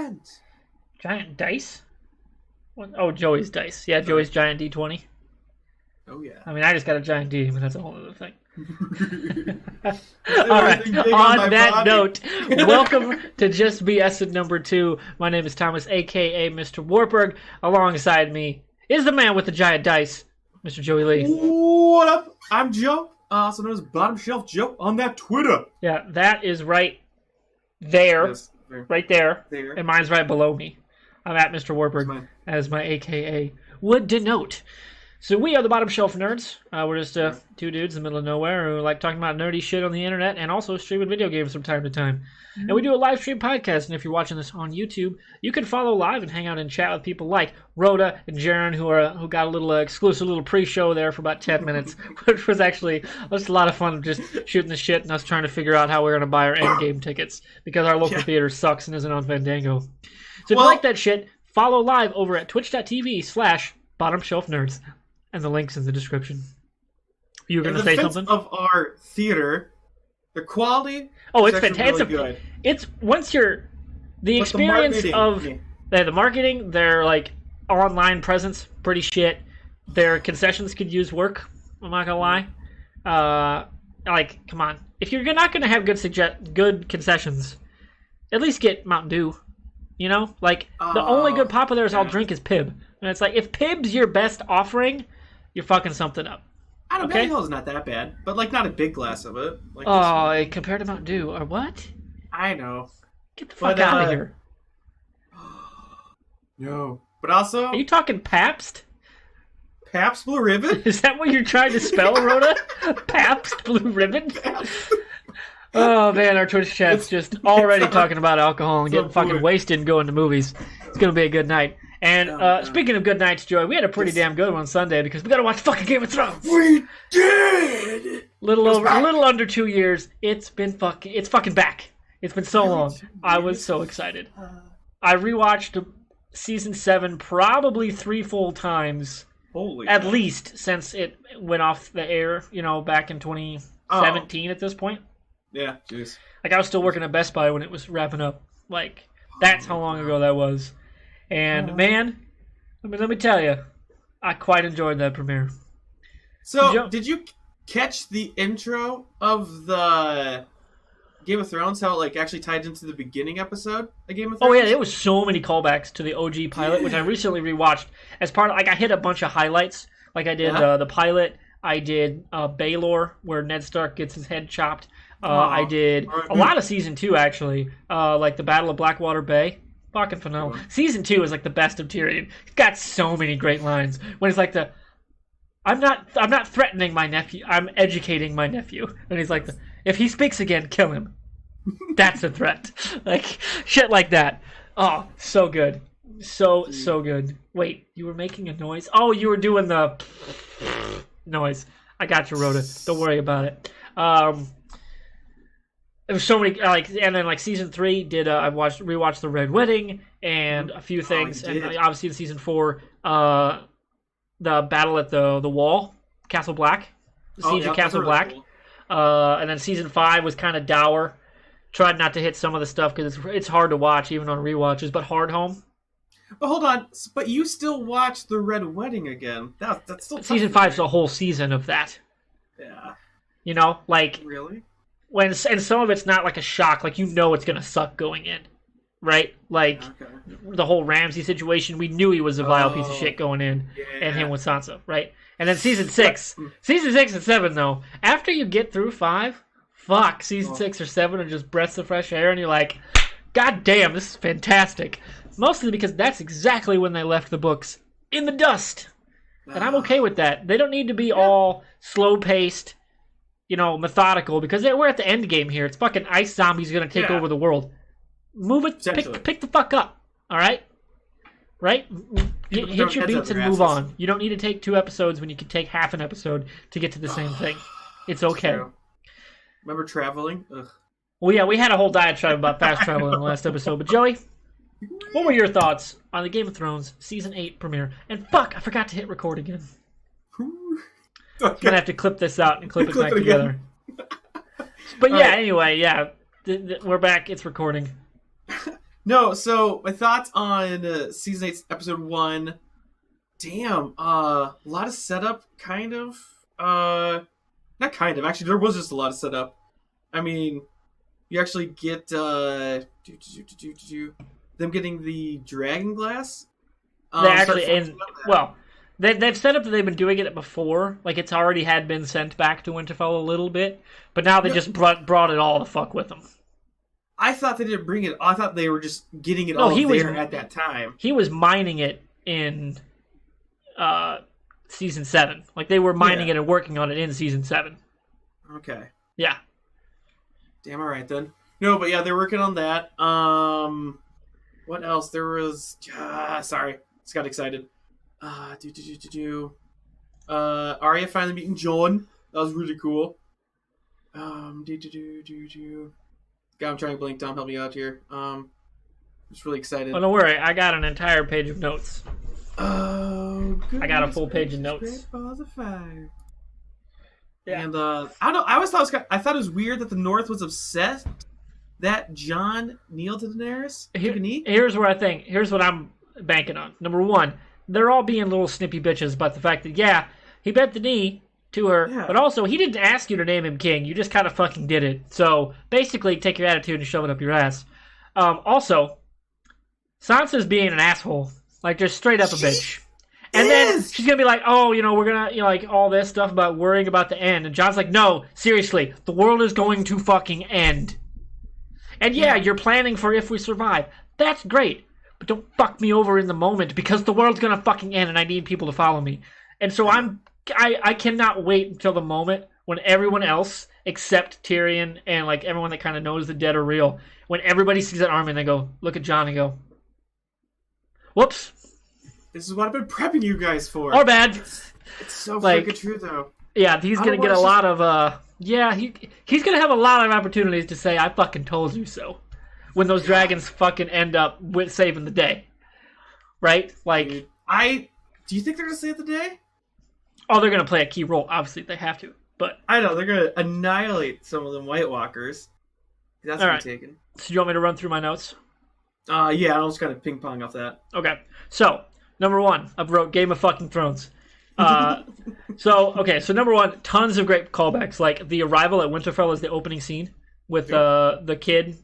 event? Giant dice? What? Oh, Joey's dice. Yeah, Joey's giant D20. Oh yeah. I mean, I just got a giant D, but that's a whole other thing. All All right. On that note, welcome to Just BS number 2. My name is Thomas, aka Mr. Warburg. Alongside me is the man with the giant dice, Mr. Joey Lee. What up? I'm Joe, also known as Bottom Shelf Joe on that Twitter. Yeah, that is right there. Yes, there. Right there. There. And mine's right below me. I'm at Mr. Warburg, as my aka would denote. So we are the Bottom Shelf Nerds. We're just two dudes in the middle of nowhere who like talking about nerdy shit on the internet and also streaming video games from time to time. And we do a live stream podcast, and if you're watching this on YouTube, you can follow live and hang out and chat with people like Rhoda and Jaren, who got a little exclusive little pre-show there for about 10 minutes, which was actually just a lot of fun, just shooting the shit and us trying to figure out how we're going to buy our Endgame tickets because our local theater sucks and isn't on Fandango. So if you like that shit, follow live over at twitch.tv/bottomshelfnerds. And the link's in the description. You were going to say something? Of our theater, the quality. Oh, it's fantastic. Really good. It's once you're the experience of the marketing, their like online presence, pretty shit. Their concessions could use work. I'm not gonna lie. Like, come on. If you're not gonna have good concessions, at least get Mountain Dew. You know, like the only good pop of theirs I'll drink is Pib, and it's like if Pib's your best offering, you're fucking something up. I don't know, Mountain Dew's not that bad, but like not a big glass of it. Like compared to Mountain Dew, or what? I know. Get the fuck out of here. No, but also, are you talking Pabst? Pabst Blue Ribbon? Is that what you're trying to spell, Rhoda? Pabst Blue Ribbon? Oh man, our Twitch chat's just already talking about alcohol and getting fucking wasted and going to movies. It's gonna be a good night. And speaking of good nights, Joey, we had a pretty damn good one Sunday because we got to watch fucking Game of Thrones. We did. Little under 2 years. It's fucking back. It's been so long. I was so excited. I rewatched season 7 probably 3 full times. At least since it went off the air. You know, back in 2017 at this point. Yeah, jeez. Like I was still working at Best Buy when it was wrapping up. Like that's how long ago that was. And man, let me tell you, I quite enjoyed that premiere. So, did you catch the intro of the Game of Thrones? How it like actually tied into the beginning episode of Game of Thrones? Oh yeah, there was so many callbacks to the OG pilot, which I recently rewatched as part of. Like I hit a bunch of highlights. Like I did the pilot. I did Baelor, where Ned Stark gets his head chopped. I did a lot of season 2 actually, like the Battle of Blackwater Bay. Fucking phenomenal. Season 2 is like the best of Tyrion. He's got so many great lines. When it's like I'm not threatening my nephew. I'm educating my nephew. And he's like, if he speaks again, kill him. That's a threat. Like shit like that. Oh, so good. So good. Wait, you were making a noise? Oh, you were doing the noise. I got you, Rhoda. Don't worry about it. There was so many and then season 3 did I rewatched the Red Wedding and a few things, and obviously in season 4 the battle at the wall, Castle Black, the siege of Castle Black, really cool. And then season 5 was kind of dour. Tried not to hit some of the stuff because it's hard to watch even on rewatches, but Hardhome. But hold on, but you still watched the Red Wedding again? That's still season 5 is a whole season of that. Yeah. You know, like really. And some of it's not like a shock, like you know it's gonna suck going in, right? Like the whole Ramsay situation, we knew he was a vile piece of shit going in, and him with Sansa, right? And then season 6 and 7 though, after you get through 5, season 6 or 7 are just breaths of fresh air, and you're like, God damn, this is fantastic. Mostly because that's exactly when they left the books in the dust, and I'm okay with that. They don't need to be all slow paced. You know, methodical, because we're at the end game here. It's fucking ice zombies going to take over the world. Move it, pick the fuck up, all right? Right? Hit your beats and move on. You don't need to take 2 episodes when you can take half an episode to get to the same thing. It's okay. True. Remember traveling? Ugh. Well, yeah, we had a whole diatribe about fast travel in the last episode, but Joey, what were your thoughts on the Game of Thrones Season 8 premiere? And fuck, I forgot to hit record again. I'm going to have to clip this out and clip it back together. But yeah, anyway, we're back. It's recording. No, so my thoughts on season 8, episode 1. Damn, a lot of setup, kind of. Not kind of. Actually, there was just a lot of setup. I mean, you actually get them getting the dragon glass. They've set up that they've been doing it before. Like, it's already had been sent back to Winterfell a little bit, but now they just brought it all the fuck with them. I thought they didn't bring it. I thought they were just getting it all there at that time. He was mining it in season 7. Like, they were mining it and working on it in season 7. Okay. Yeah. Damn, all right then. No, but yeah, they're working on that. What else? There was... sorry. Just got excited. Arya finally meeting Jon. That was really cool. God, I'm trying to blink. Tom, help me out here. Just really excited. Oh, don't worry. I got an entire page of notes. Oh, goodness. I got a full page of notes. Balls of fire. Yeah. And I don't know. I thought it was weird that the North was upset that Jon kneeled to Daenerys. Here's what I'm banking on. Number 1, they're all being little snippy bitches about the fact that he bent the knee to her, but also he didn't ask you to name him king. You just kind of fucking did it. So basically, take your attitude and shove it up your ass. Also, Sansa's being an asshole, like just straight up a bitch. And then she's gonna be like, "Oh, we're gonna, like all this stuff about worrying about the end." And Jon's like, "No, seriously, the world is going to fucking end. And you're planning for if we survive. That's great, but don't fuck me over in the moment because the world's gonna fucking end, and I need people to follow me." And so I cannot wait until the moment when everyone else except Tyrion and like everyone that kind of knows the dead are real, when everybody sees that army and they go look at Jon and go, "Whoops. This is what I've been prepping you guys for." Or bad. It's so freaking true, though. Yeah, he's gonna get a lot of he's gonna have a lot of opportunities to say, "I fucking told you so," when those dragons fucking end up with saving the day, right? Like, do you think they're gonna save the day? Oh, they're gonna play a key role. Obviously, they have to. But I know they're gonna annihilate some of them White Walkers. That's what I'm taking. So, do you want me to run through my notes? Yeah, I'll just kind of ping pong off that. Okay. So, number 1, I wrote Game of fucking Thrones. So number 1, tons of great callbacks. Like the arrival at Winterfell is the opening scene with the kid,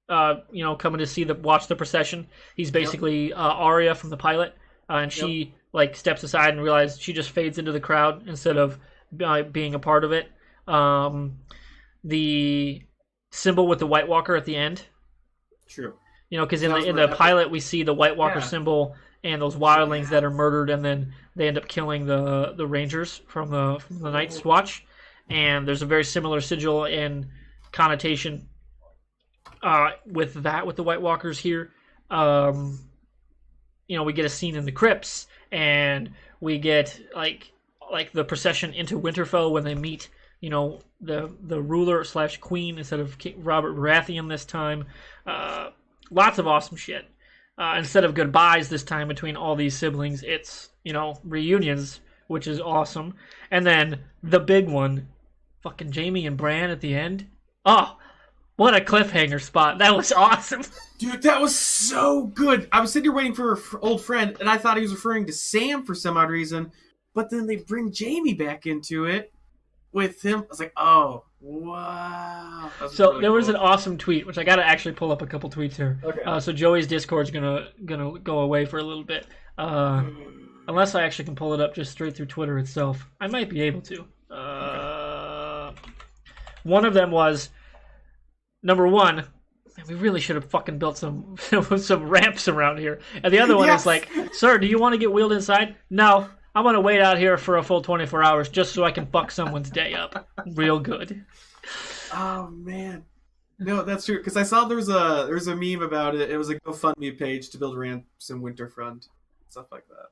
coming to watch the procession. He's basically Arya from the pilot, and she like steps aside and realizes she just fades into the crowd instead of being a part of it. The symbol with the White Walker at the end. True. Because in the pilot we see the White Walker symbol and those wildlings that are murdered, and then they end up killing the Rangers from the Night's Watch. And there's a very similar sigil and connotation with the White Walkers here. We get a scene in the crypts, and we get like the procession into Winterfell when they meet, the ruler / queen instead of King Robert Baratheon this time. Lots of awesome shit. Instead of goodbyes this time between all these siblings, it's, reunions, which is awesome. And then the big one, fucking Jaime and Bran at the end. Oh, what a cliffhanger spot. That was awesome. Dude, that was so good. I was sitting here waiting for an old friend, and I thought he was referring to Sam for some odd reason. But then they bring Jaime back into it with him. I was like, oh, wow. So really there was an awesome tweet, which I got to actually pull up a couple tweets here. Okay. So Joey's Discord's gonna go away for a little bit. Unless I actually can pull it up just straight through Twitter itself. I might be able to. One of them was, number 1, man, we really should have fucking built some ramps around here. And the other one is like, "Sir, do you want to get wheeled inside?" "No, I'm going to wait out here for a full 24 hours just so I can fuck someone's day up real good." Oh, man. No, that's true. Because I saw there was a meme about it. It was a GoFundMe page to build ramps in Winterfront. Stuff like that.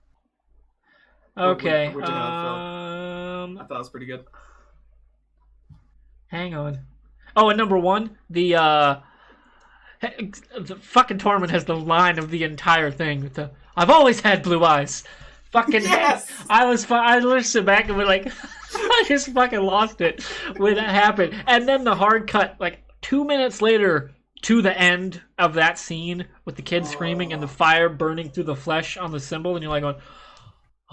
Okay. I thought it was pretty good. Hang on. Oh, and number 1, the fucking Tormund has the line of the entire thing with the "I've always had blue eyes." Fucking yes! I literally sit back and was like, I just fucking lost it when that happened. And then the hard cut, like 2 minutes later, to the end of that scene with the kid screaming and the fire burning through the flesh on the symbol, and you're like going,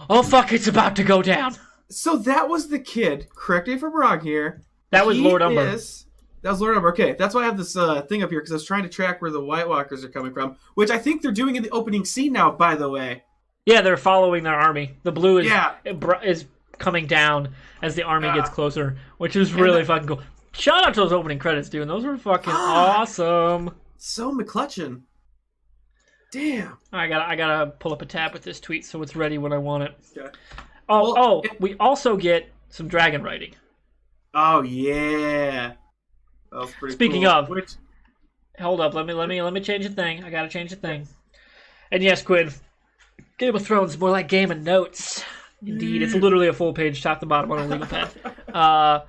oh fuck, it's about to go down. So that was the kid. Correct me if I'm wrong here. That was Lord Umber. That was Lord Umber. Okay, that's why I have this thing up here, because I was trying to track where the White Walkers are coming from, which I think they're doing in the opening scene now, by the way. Yeah, they're following their army. The blue is coming down as the army gets closer, which is really fucking cool. Shout out to those opening credits, dude. Those were fucking awesome. So McClutchin. Damn. I gotta pull up a tab with this tweet so it's ready when I want it. Okay. We also get some dragon writing. Oh yeah. That was pretty Speaking cool. of, hold up, let me change the thing. I gotta change the thing. And yes, Quinn, Game of Thrones is more like Game of Notes. Indeed, it's literally a full page, top to bottom on a legal pad.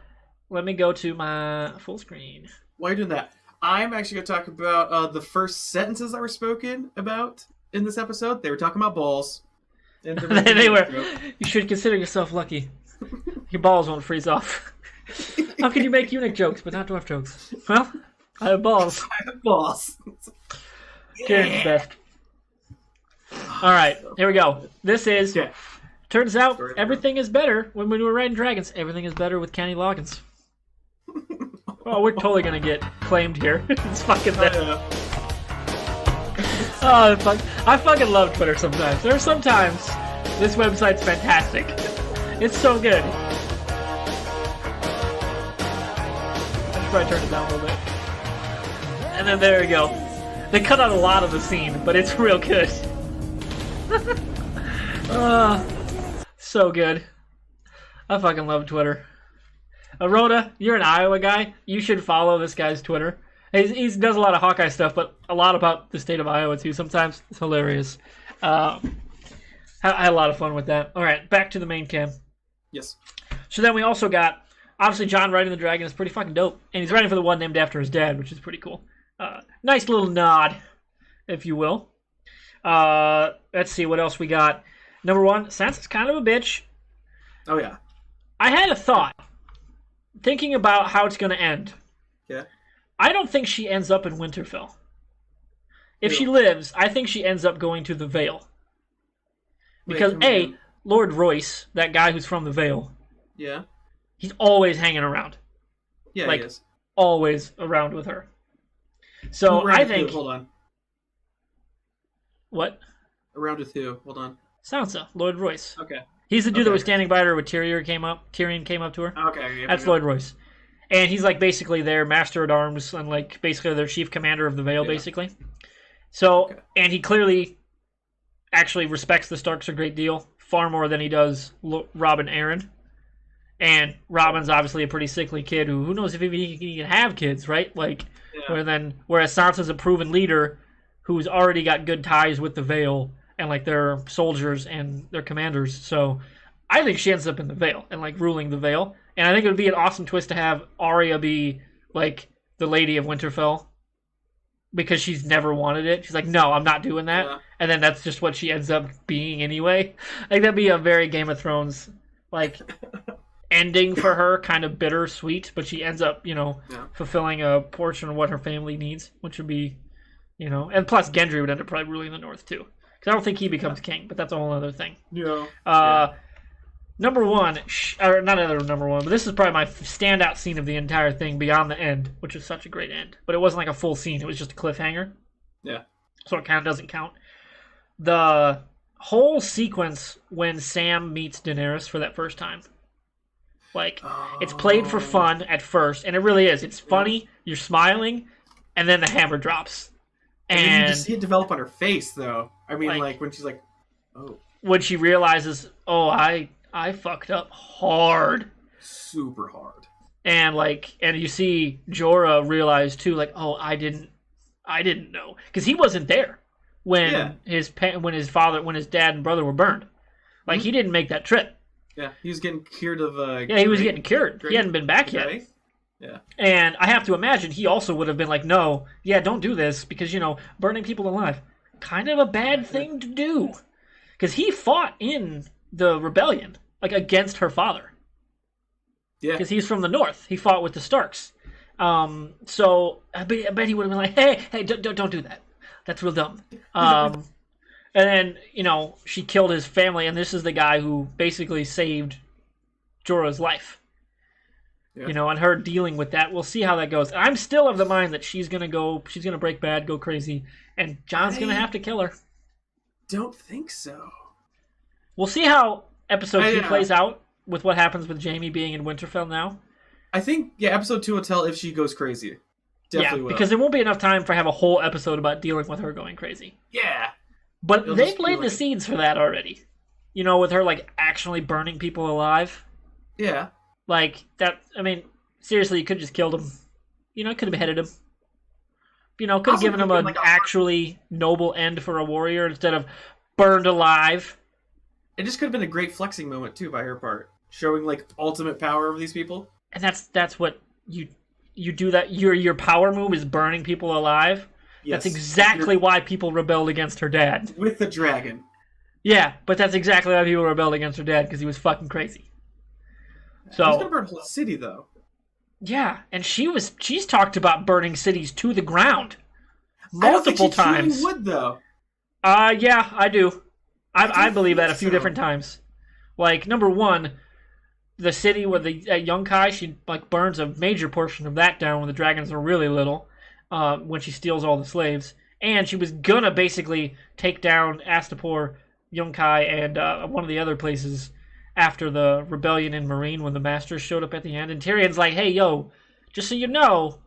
Let me go to my full screen. While you're doing that, I'm actually going to talk about the first sentences that were spoken about in this episode. They were talking about balls. And they were. You should consider yourself lucky. Your balls won't freeze off. How can you make eunuch jokes but not dwarf jokes? Well, I have balls. I have balls. Karen's best. All right, here we go. This is... Okay. Turns out everything is better when we were riding dragons. Everything is better with Kenny Loggins. Oh, we're totally gonna get claimed here. It's fucking there. Oh, I fucking love Twitter sometimes. There are sometimes this website's fantastic. It's so good. I should probably turn it down a little bit. And then there we go. They cut out a lot of the scene, but it's real good. So good. I fucking love Twitter. Rhoda, you're an Iowa guy. You should follow this guy's Twitter. He does a lot of Hawkeye stuff, but a lot about the state of Iowa too. Sometimes it's hilarious. I had a lot of fun with that. All right, back to the main cam. Yes. So then we also got, obviously, John riding the dragon is pretty fucking dope. And he's riding for the one named after his dad, which is pretty cool. Nice little nod, if you will. Let's see what else we got. Number one, Sansa's kind of a bitch. Oh, yeah. I had a thought, thinking about how it's going to end. Yeah. I don't think she ends up in Winterfell. If she lives, I think she ends up going to the Vale. Because, Lord Royce, that guy who's from the Vale, yeah, he's always hanging around. Yeah, like, he is. Always around with her. So I think... Hold on. What? Around with who? Hold on. Sansa, Lord Royce. Okay. He's the dude that was standing by her when Tyrion came up to her. Okay. Yeah, that's Lord Royce. And he's like basically their master at arms and like basically their chief commander of the Vale, basically. So, and he clearly actually respects the Starks a great deal, far more than he does Robb and Aaron. And Robin's obviously a pretty sickly kid who knows if he can have kids, right? Like, whereas Sansa's a proven leader who's already got good ties with the Vale and like their soldiers and their commanders. So I think she ends up in the Vale and like ruling the Vale. And I think it would be an awesome twist to have Arya be like the Lady of Winterfell because she's never wanted it. She's like, no, I'm not doing that. Yeah. And then that's just what she ends up being anyway. I think that'd be a very Game of Thrones like ending for her, kind of bittersweet, but she ends up, fulfilling a portion of what her family needs, which would be, and plus Gendry would end up probably ruling the North too. Because I don't think he becomes king, but that's a whole other thing. Yeah. Number one, or not number one, but this is probably my standout scene of the entire thing beyond the end, which is such a great end. But it wasn't like a full scene, it was just a cliffhanger. Yeah. So it kind of doesn't count. The whole sequence when Sam meets Daenerys for that first time. Like, it's played for fun at first, and it really is. It's funny, you're smiling, and then the hammer drops. And you just see it develop on her face, though. I mean, like when she's like, oh. When she realizes, oh, I fucked up hard. Super hard. And you see Jorah realize too, like, oh, I didn't know. Because he wasn't there when his dad and brother were burned. Like, he didn't make that trip. Yeah, he was getting cured of... he was getting cured. He hadn't been back yet. Yeah. And I have to imagine he also would have been like, no, don't do this, because, burning people alive, kind of a bad thing to do. Because he fought in the rebellion, like, against her father. Yeah. Because he's from the North. He fought with the Starks. So I bet he would have been like, hey, don't do that. That's real dumb. And then, she killed his family, and this is the guy who basically saved Jorah's life. Yeah. And her dealing with that. We'll see how that goes. I'm still of the mind that she's gonna break bad, go crazy, and Jon's gonna have to kill her. Don't think so. We'll see how episode 2 plays out with what happens with Jaime being in Winterfell now. I think, episode 2 will tell if she goes crazy. Definitely will. Because there won't be enough time for have a whole episode about dealing with her going crazy. Yeah. But they've laid the seeds for that already. With her, actually burning people alive. Yeah. That, seriously, you could have just killed him. Could have beheaded him. Could have given him an actually noble end for a warrior instead of burned alive. It just could have been a great flexing moment, too, by her part. Showing, ultimate power of these people. And that's what you do that. Your power move is burning people alive. Yes. That's exactly why people rebelled against her dad. With the dragon. Yeah, but that's exactly why people rebelled against her dad, because he was fucking crazy. So he's gonna burn a whole city, though. Yeah, and she's talked about burning cities to the ground multiple times. I don't think she would, though. Yeah, I do. I believe that a few different times. Number one, the city where the Yunkai, she burns a major portion of that down when the dragons are really little. When she steals all the slaves. And she was gonna basically take down Astapor, Yunkai, and one of the other places after the rebellion in Meereen when the Masters showed up at the end. And Tyrion's like, hey, yo, just so you know,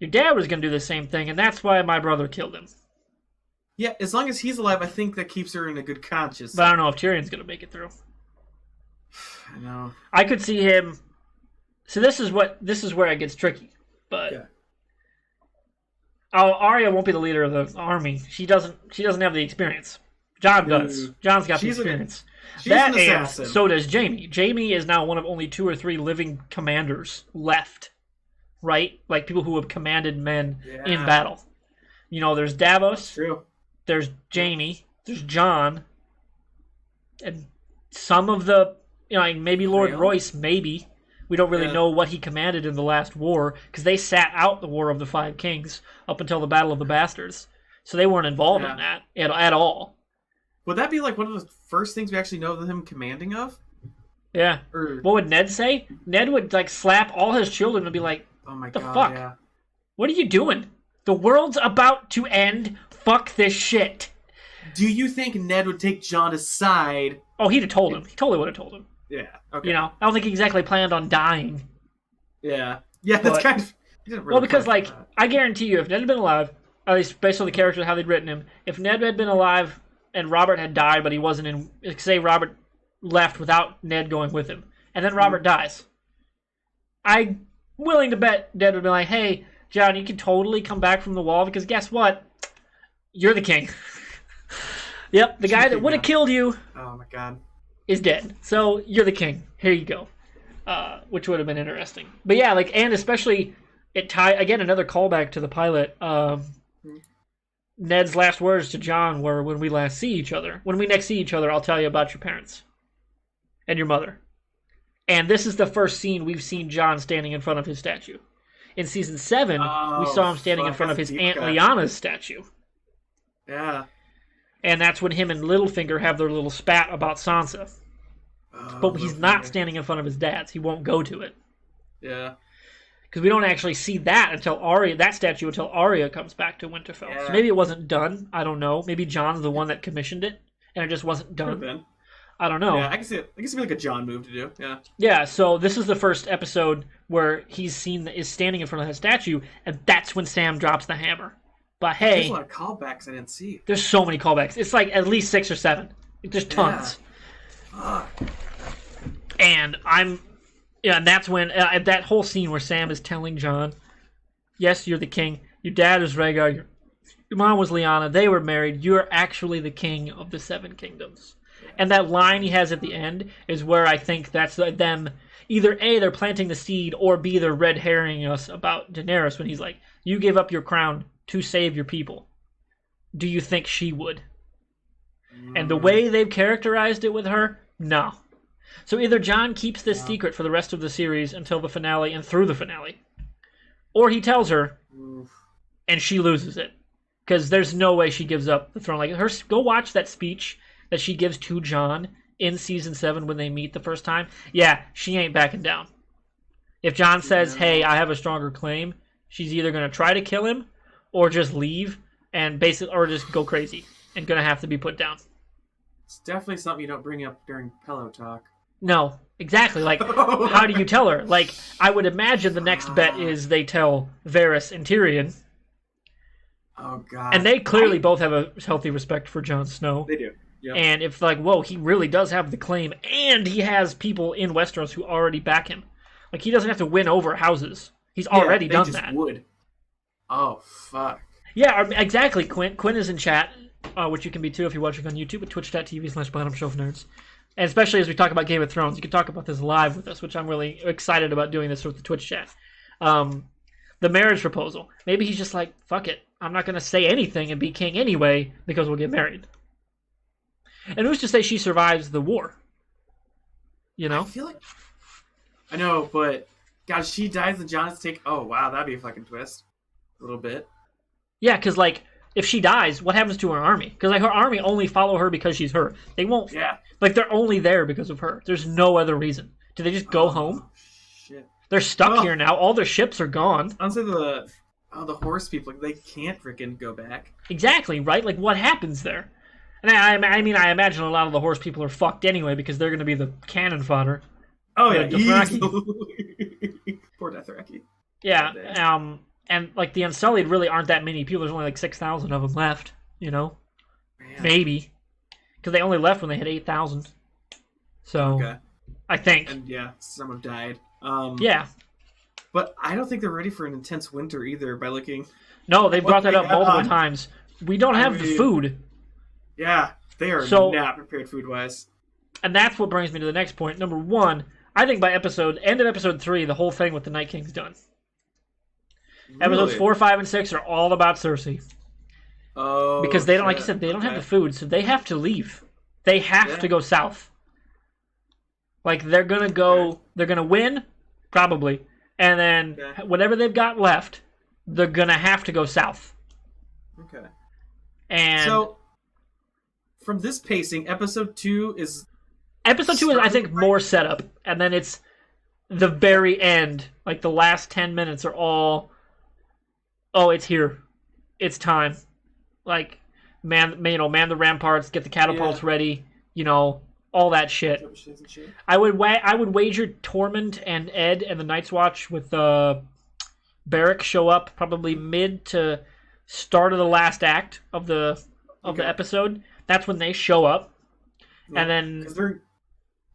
your dad was gonna do the same thing, and that's why my brother killed him. Yeah, as long as he's alive, I think that keeps her in a good conscience. But I don't know if Tyrion's gonna make it through. I know. I could see him... So this is where it gets tricky. But... Yeah. Arya won't be the leader of the army. She doesn't have the experience. Jon does. Jon's got the experience. She's an assassin. So does Jaime. Jaime is now one of only 2 or 3 living commanders left. Right? People who have commanded men in battle. There's Davos. That's true. There's Jaime. There's Jon. And some of the... maybe Lord Royce, maybe. We don't really know what he commanded in the last war, because they sat out the War of the Five Kings up until the Battle of the Bastards. So they weren't involved in that at all. Would that be one of the first things we actually know him commanding of? Yeah. What would Ned say? Ned would slap all his children and be like, oh my God, the fuck? Yeah. What are you doing? The world's about to end. Fuck this shit. Do you think Ned would take Jon aside? Oh, he'd have told him. He totally would have told him. Yeah. Okay. I don't think he exactly planned on dying. Yeah. Yeah, that's kind of... Really because, I guarantee you, if Ned had been alive, at least based on the character, how they'd written him, if Ned had been alive and Robert had died, but he wasn't in... Say Robert left without Ned going with him, and then Robert dies. I'm willing to bet Ned would be like, hey, Jon, you can totally come back from the wall, because guess what? You're the king. Yep, the guy that would have killed you... Oh, my God. ...is dead. So, you're the king. Here you go. Which would have been interesting. But yeah, and especially, again, another callback to the pilot. Ned's last words to Jon were, when we next see each other, I'll tell you about your parents. And your mother. And this is the first scene we've seen Jon standing in front of his statue. In Season 7, we saw him standing in front of his Aunt Lyanna's statue. Yeah. And that's when him and Littlefinger have their little spat about Sansa. But he's not standing in front of his dad's. He won't go to it. Yeah. Because we don't actually see that statue until Arya comes back to Winterfell. Yeah. So maybe it wasn't done. I don't know. Maybe Jon's the one that commissioned it, and it just wasn't done. I don't know. Yeah, I can see it. I can see like a Jon move to do. Yeah. Yeah. So this is the first episode where is standing in front of his statue, and that's when Sam drops the hammer. But hey, there's a lot of callbacks I didn't see. There's so many callbacks. It's at least 6 or 7. There's tons. Yeah. And that's when that whole scene where Sam is telling Jon, yes, you're the king. Your dad is Rhaegar. Your mom was Lyanna. They were married. You're actually the king of the 7 kingdoms. And that line he has at the end is where I think that's them. Either A, they're planting the seed, or B, they're red herring us about Daenerys when he's like, you gave up your crown to save your people. Do you think she would? And the way they've characterized it with her, no. So either Jon keeps this secret for the rest of the series until the finale and through the finale, or he tells her Oof. and she loses it. Because there's no way she gives up the throne. Like go watch that speech that she gives to Jon in season 7 when they meet the first time. Yeah, she ain't backing down. If Jon says, "Hey, I have a stronger claim," she's either gonna try to kill him or just leave and or just go crazy and gonna have to be put down. It's definitely something you don't bring up during pillow talk. No, exactly. Like, how do you tell her? Like, I would imagine the next bet is they tell Varys and Tyrion. Oh God! And they clearly both have a healthy respect for Jon Snow. They do. Yep. And if like, whoa, he really does have the claim, and he has people in Westeros who already back him. Like, he doesn't have to win over houses. He's already done that. Would. Oh fuck. Yeah, exactly. Quinn is in chat, which you can be too if you're watching on YouTube at twitch.tv/bottomshelfnerds. And especially as we talk about Game of Thrones, you can talk about this live with us, which I'm really excited about doing this with the Twitch chat. The marriage proposal. Maybe he's just like, fuck it. I'm not going to say anything and be king anyway because we'll get married. And who's to say she survives the war? You know? I feel like... I know, but... God, she dies and Jon has to take... Oh, wow, that'd be a fucking twist. A little bit. Yeah, because, like, if she dies, what happens to her army? Because, like, her army only follow her because she's her. They won't... Yeah. Like, they're only there because of her. There's no other reason. Do they just go home? Shit. They're stuck here now. All their ships are gone. Honestly, the horse people, they can't freaking go back. Exactly, right? Like, what happens there? And I mean, I imagine a lot of the horse people are fucked anyway because they're going to be the cannon fodder. Oh, yeah. Dothraki. Poor Dothraki. Yeah, and, like, the Unsullied really aren't that many people. There's only, like, 6,000 of them left, you know? Man. Maybe. Because they only left when they had 8,000. So, okay. I think. And, yeah, some have died. Yeah. But I don't think they're ready for an intense winter either by looking... No, they brought that up multiple times. We don't have the food. Yeah, they are not prepared food-wise. And that's what brings me to the next point. Number 1, I think by end of episode 3, the whole thing with the Night King's done. Really? Episodes 4, 5, and 6 are all about Cersei. Oh, because they don't, like you said, they don't have the food, so they have to leave. They have to go south. Like, they're gonna go, they're gonna win, probably, and then whatever they've got left, they're gonna have to go south. Okay. And so, from this pacing, episode 2 is... Episode 2 is, I think, more setup, and then it's the very end, like the last 10 minutes are all, oh, it's here. It's time. Like, man the ramparts, get the catapults ready, you know, all that shit. I would wager Tormund and Ed and the Night's Watch with Beric show up probably mid to start of the last act of the episode. That's when they show up. Yeah, and then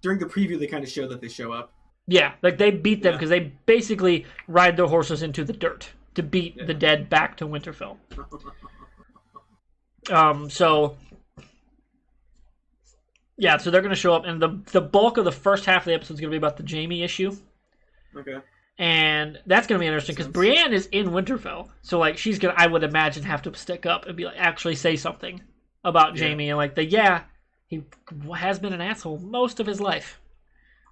during the preview they kind of show that they show up. Yeah, like they beat them because they basically ride their horses into the dirt to beat the dead back to Winterfell. So they're going to show up, and the bulk of the first half of the episode is going to be about the Jaime issue. Okay. And that's going to be interesting because Brienne is in Winterfell, so like she's going to, I would imagine, have to stick up and be like, actually say something about Jaime and like he has been an asshole most of his life.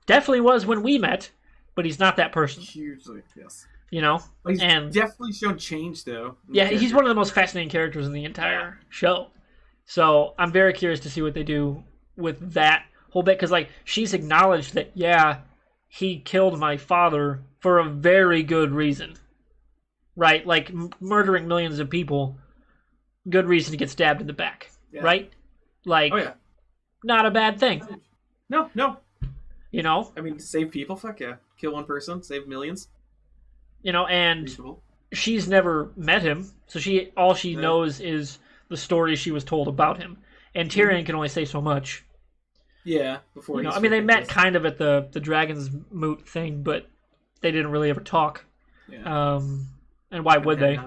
Definitely was when we met, but he's not that person. Hugely, yes. You know? He's definitely shown change, though. Yeah, he's one of the most fascinating characters in the entire show. So I'm very curious to see what they do with that whole bit, because like she's acknowledged that, he killed my father for a very good reason. Right? Like, murdering millions of people, good reason to get stabbed in the back. Yeah. Right? Like, not a bad thing. No. You know? I mean, to save people, fuck yeah. Kill one person, save millions. You know, and she's never met him, so all she knows is the story she was told about him. And Tyrion can only say so much. Yeah, before I mean, they met kind of at the Dragon's Moot thing, but they didn't really ever talk. Yeah. And why would they?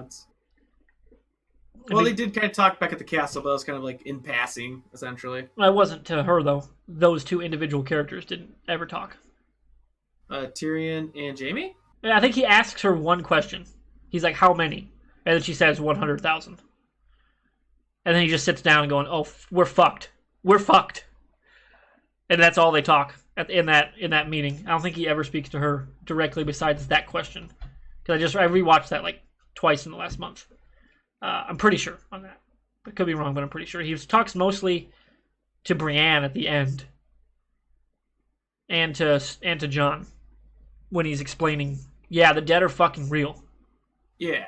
Well, they did kind of talk back at the castle, but it was kind of like in passing, essentially. Well, it wasn't to her, though. Those two individual characters didn't ever talk. Tyrion and Jaime? Yeah, I think he asks her one question. He's like, how many? And then she says 100,000. And then he just sits down going, oh, we're fucked. We're fucked. And that's all they talk in that meeting. I don't think he ever speaks to her directly besides that question. Because I rewatched that like twice in the last month. I'm pretty sure on that. I could be wrong, but I'm pretty sure. He talks mostly to Brienne at the end. And to Jon. When he's explaining, yeah, the dead are fucking real. Yeah.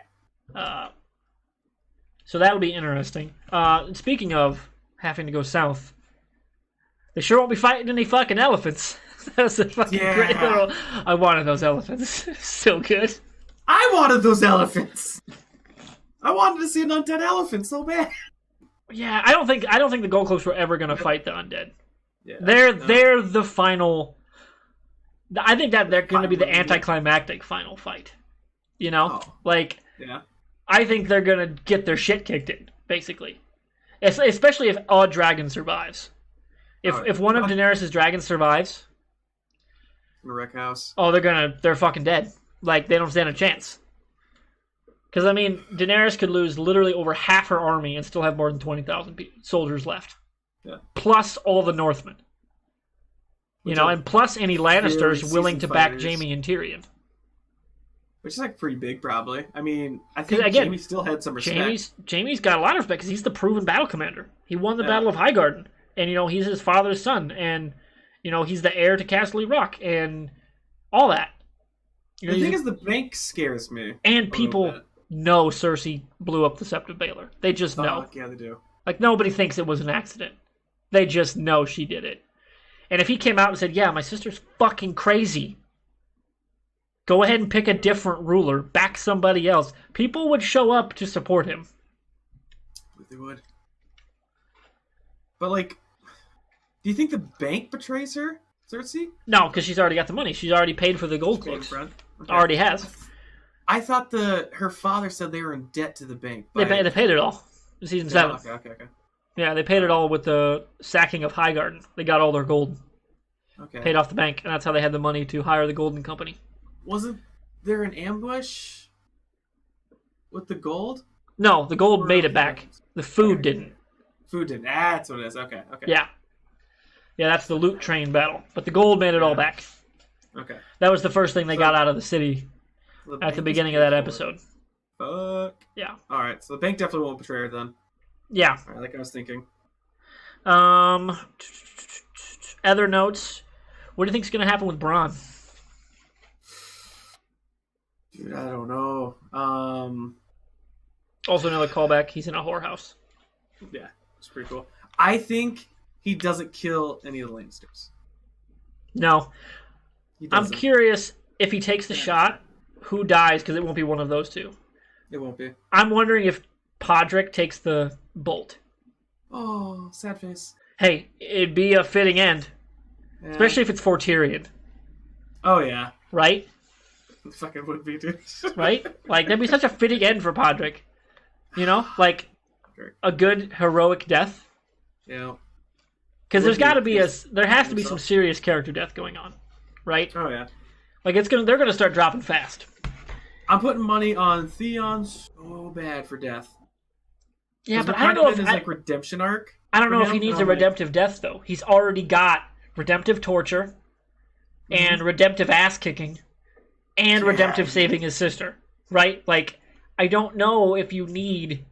So that'll be interesting. Speaking of having to go south, they sure won't be fighting any fucking elephants. That's a fucking great little... I wanted those elephants. So good. I wanted those elephants. I wanted to see an undead elephant so bad. Yeah, I don't think the Gold Cloaks were ever gonna fight the undead. Yeah, they're the final. I think that they're going to be the anticlimactic final fight. You know, I think they're going to get their shit kicked in, basically. Especially if a dragon survives. If one of Daenerys' dragons survives, wreck house. Oh, they're fucking dead. Like, they don't stand a chance. Because, I mean, Daenerys could lose literally over half her army and still have more than 20,000 soldiers left. Yeah. Plus all the Northmen. And plus any Lannisters willing to back Jaime and Tyrion. Which is, like, pretty big, probably. I mean, I think Jaime still had some respect. Jaime's got a lot of respect because he's the proven battle commander. He won the Battle of Highgarden. And, he's his father's son. And, he's the heir to Castle Rock. And all that. The thing is, the bank scares me. And people know Cersei blew up the Sept of Baelor. They just know. Yeah, they do. Like, nobody thinks it was an accident. They just know she did it. And if he came out and said, yeah, my sister's fucking crazy, go ahead and pick a different ruler, back somebody else, people would show up to support him. They would. But, like, do you think the bank betrays her, Cersei? No, because she's already got the money. She's already paid for the gold cloaks. Okay. Already has. I thought her father said they were in debt to the bank. They paid it all. Season 7. Okay. Yeah, they paid it all with the sacking of Highgarden. They got all their gold. Okay. Paid off the bank, and that's how they had the money to hire the Golden Company. Wasn't there an ambush with the gold? No, the gold made it back. The food didn't. Food didn't. That's what it is. Okay. Yeah. Yeah, that's the loot train battle. But the gold made it all back. Okay. That was the first thing they got out of the city at the beginning of that episode. Fuck. Yeah. Alright, so the bank definitely won't betray her then. Yeah. Alright, like I was thinking. Other notes. What do you think's going to happen with Bronn? Dude, I don't know. Also another callback. He's in a whorehouse. Yeah, it's pretty cool. I think he doesn't kill any of the Lannisters. No. I'm curious if he takes the shot, who dies, because it won't be one of those two. It won't be. I'm wondering if Podrick takes the bolt. Oh, sad face. Hey, it'd be a fitting end. Yeah. Especially if it's for Tyrion. Oh, yeah. Right? It fucking would be, dude. Right? Like, that'd be such a fitting end for Podrick. Like, a good, heroic death. Yeah. Because there has to be some serious character death going on. Right? Oh, yeah. Like, they're gonna start dropping fast. I'm putting money on Theon so bad for death. Yeah, but I don't know if... his, like, redemption arc. I don't know if he needs a redemptive death, though. He's already got redemptive torture, and redemptive ass-kicking, and redemptive saving his sister. Right? Like, I don't know if you need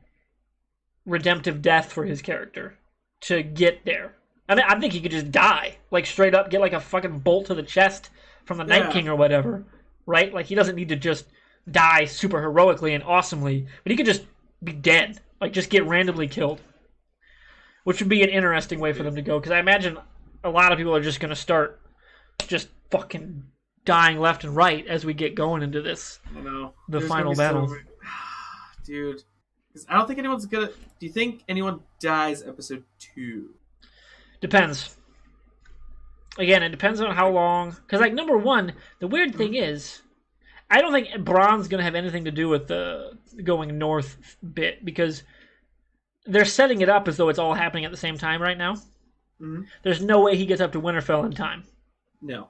redemptive death for his character to get there. I mean, I think he could just die. Like, straight up get, like, a fucking bolt to the chest from the Night King or whatever. Right? Like, he doesn't need to just die super heroically and awesomely, but he could just be dead. Like, just get randomly killed. Which would be an interesting way for them to go, because I imagine a lot of people are just going to start just fucking dying left and right as we get going into this. I know. The final battle. Dude. Because I don't think anyone's going to... Do you think anyone dies episode 2? Depends. Again, it depends on how long... Because, like, number one, the weird thing is... I don't think Bronn's going to have anything to do with the going north bit, because they're setting it up as though it's all happening at the same time right now. Mm-hmm. There's no way he gets up to Winterfell in time. No.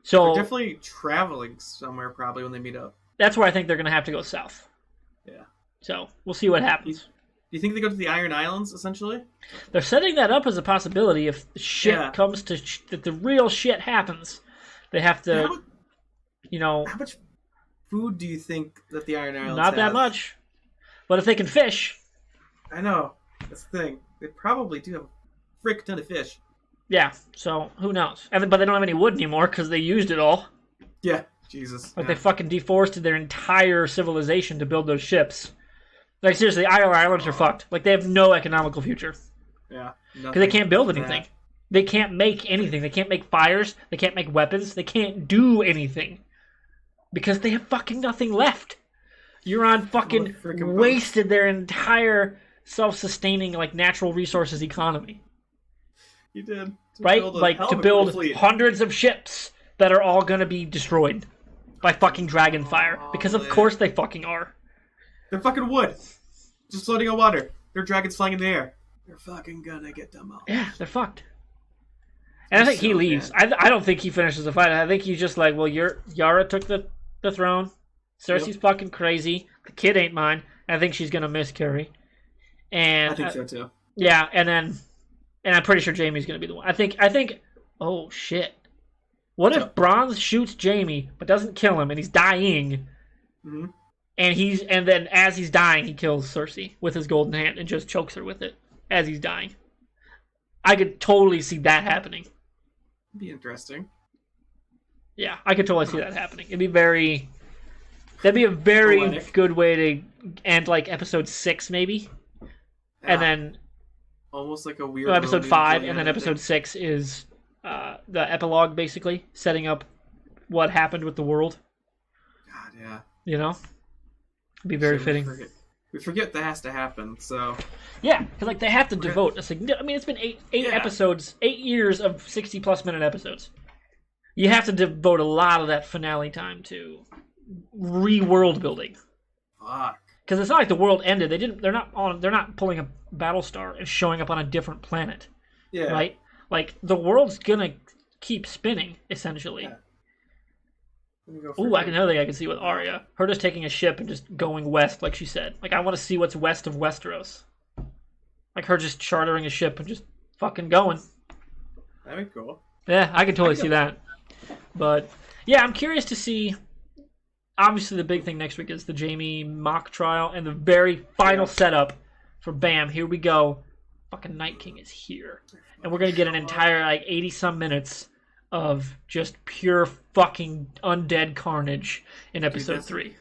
So they're definitely traveling somewhere probably when they meet up. That's where I think they're going to have to go south. Yeah. So we'll see what happens. Do you think they go to the Iron Islands, essentially? They're setting that up as a possibility. If the shit comes to... if the real shit happens, they have to... How much food do you think that the Iron Islands Not that have? much. But if they can fish, I know. That's the thing. They probably do have a frick ton of fish. yeah. So who knows? But they don't have any wood anymore because they used it all. Yeah. Jesus. Like yeah. they fucking deforested their entire civilization to build those ships. Like seriously, the Islands are fucked. Like they have no economical future Yeah. because they can't build anything. They can't make anything. They can't make fires. They can't make weapons. They can't do anything because they have fucking nothing left. Euron fucking wasted their entire self-sustaining like natural resources economy. He did. Right? Like to build hundreds of ships that are all gonna be destroyed by fucking dragon fire. Because of course they fucking are. They're fucking wood. Just floating on water. They're dragons flying in the air. They're fucking gonna get them all. Yeah, they're fucked. And I think he leaves. I don't think he finishes the fight. I think he's just like, well, Yara took the throne. Cersei's fucking crazy. The kid ain't mine. And I think she's gonna miscarry. And I think so too. Yeah, and I'm pretty sure Jaime's gonna be the one. I think. Oh shit! What if Bronze shoots Jaime but doesn't kill him, and he's dying? Mm-hmm. And then as he's dying, he kills Cersei with his golden hand and just chokes her with it as he's dying. I could totally see that happening. Be interesting. Yeah, I could totally see that happening. That'd be a very Poetic. good way to end like episode 6 maybe. Yeah. And then almost like a weird episode 5 and then episode 6 is the epilogue basically setting up what happened with the world. God, yeah. You know? It'd be very fitting. We forget that has to happen, so Yeah, because like they have to devote a significant. I mean, it's been eight episodes, 8 years of 60+ minute episodes. You have to devote a lot of that finale time to re-world building. fuck. Because it's not like the world ended. They're not pulling a Battlestar and showing up on a different planet. Yeah. Right? Like the world's gonna keep spinning essentially. Yeah. Ooh, another thing I can see with Arya. Her just taking a ship and just going west, like she said. Like, I want to see what's west of Westeros. Like, her just chartering a ship and just fucking going. That'd be cool. Yeah, I can totally see that. But, yeah, I'm curious to see... Obviously, the big thing next week is the Jaime mock trial and the very final setup for BAM, here we go. Fucking Night King is here. And we're going to get an entire, like, 80-some minutes of just pure fucking undead carnage in episode 3.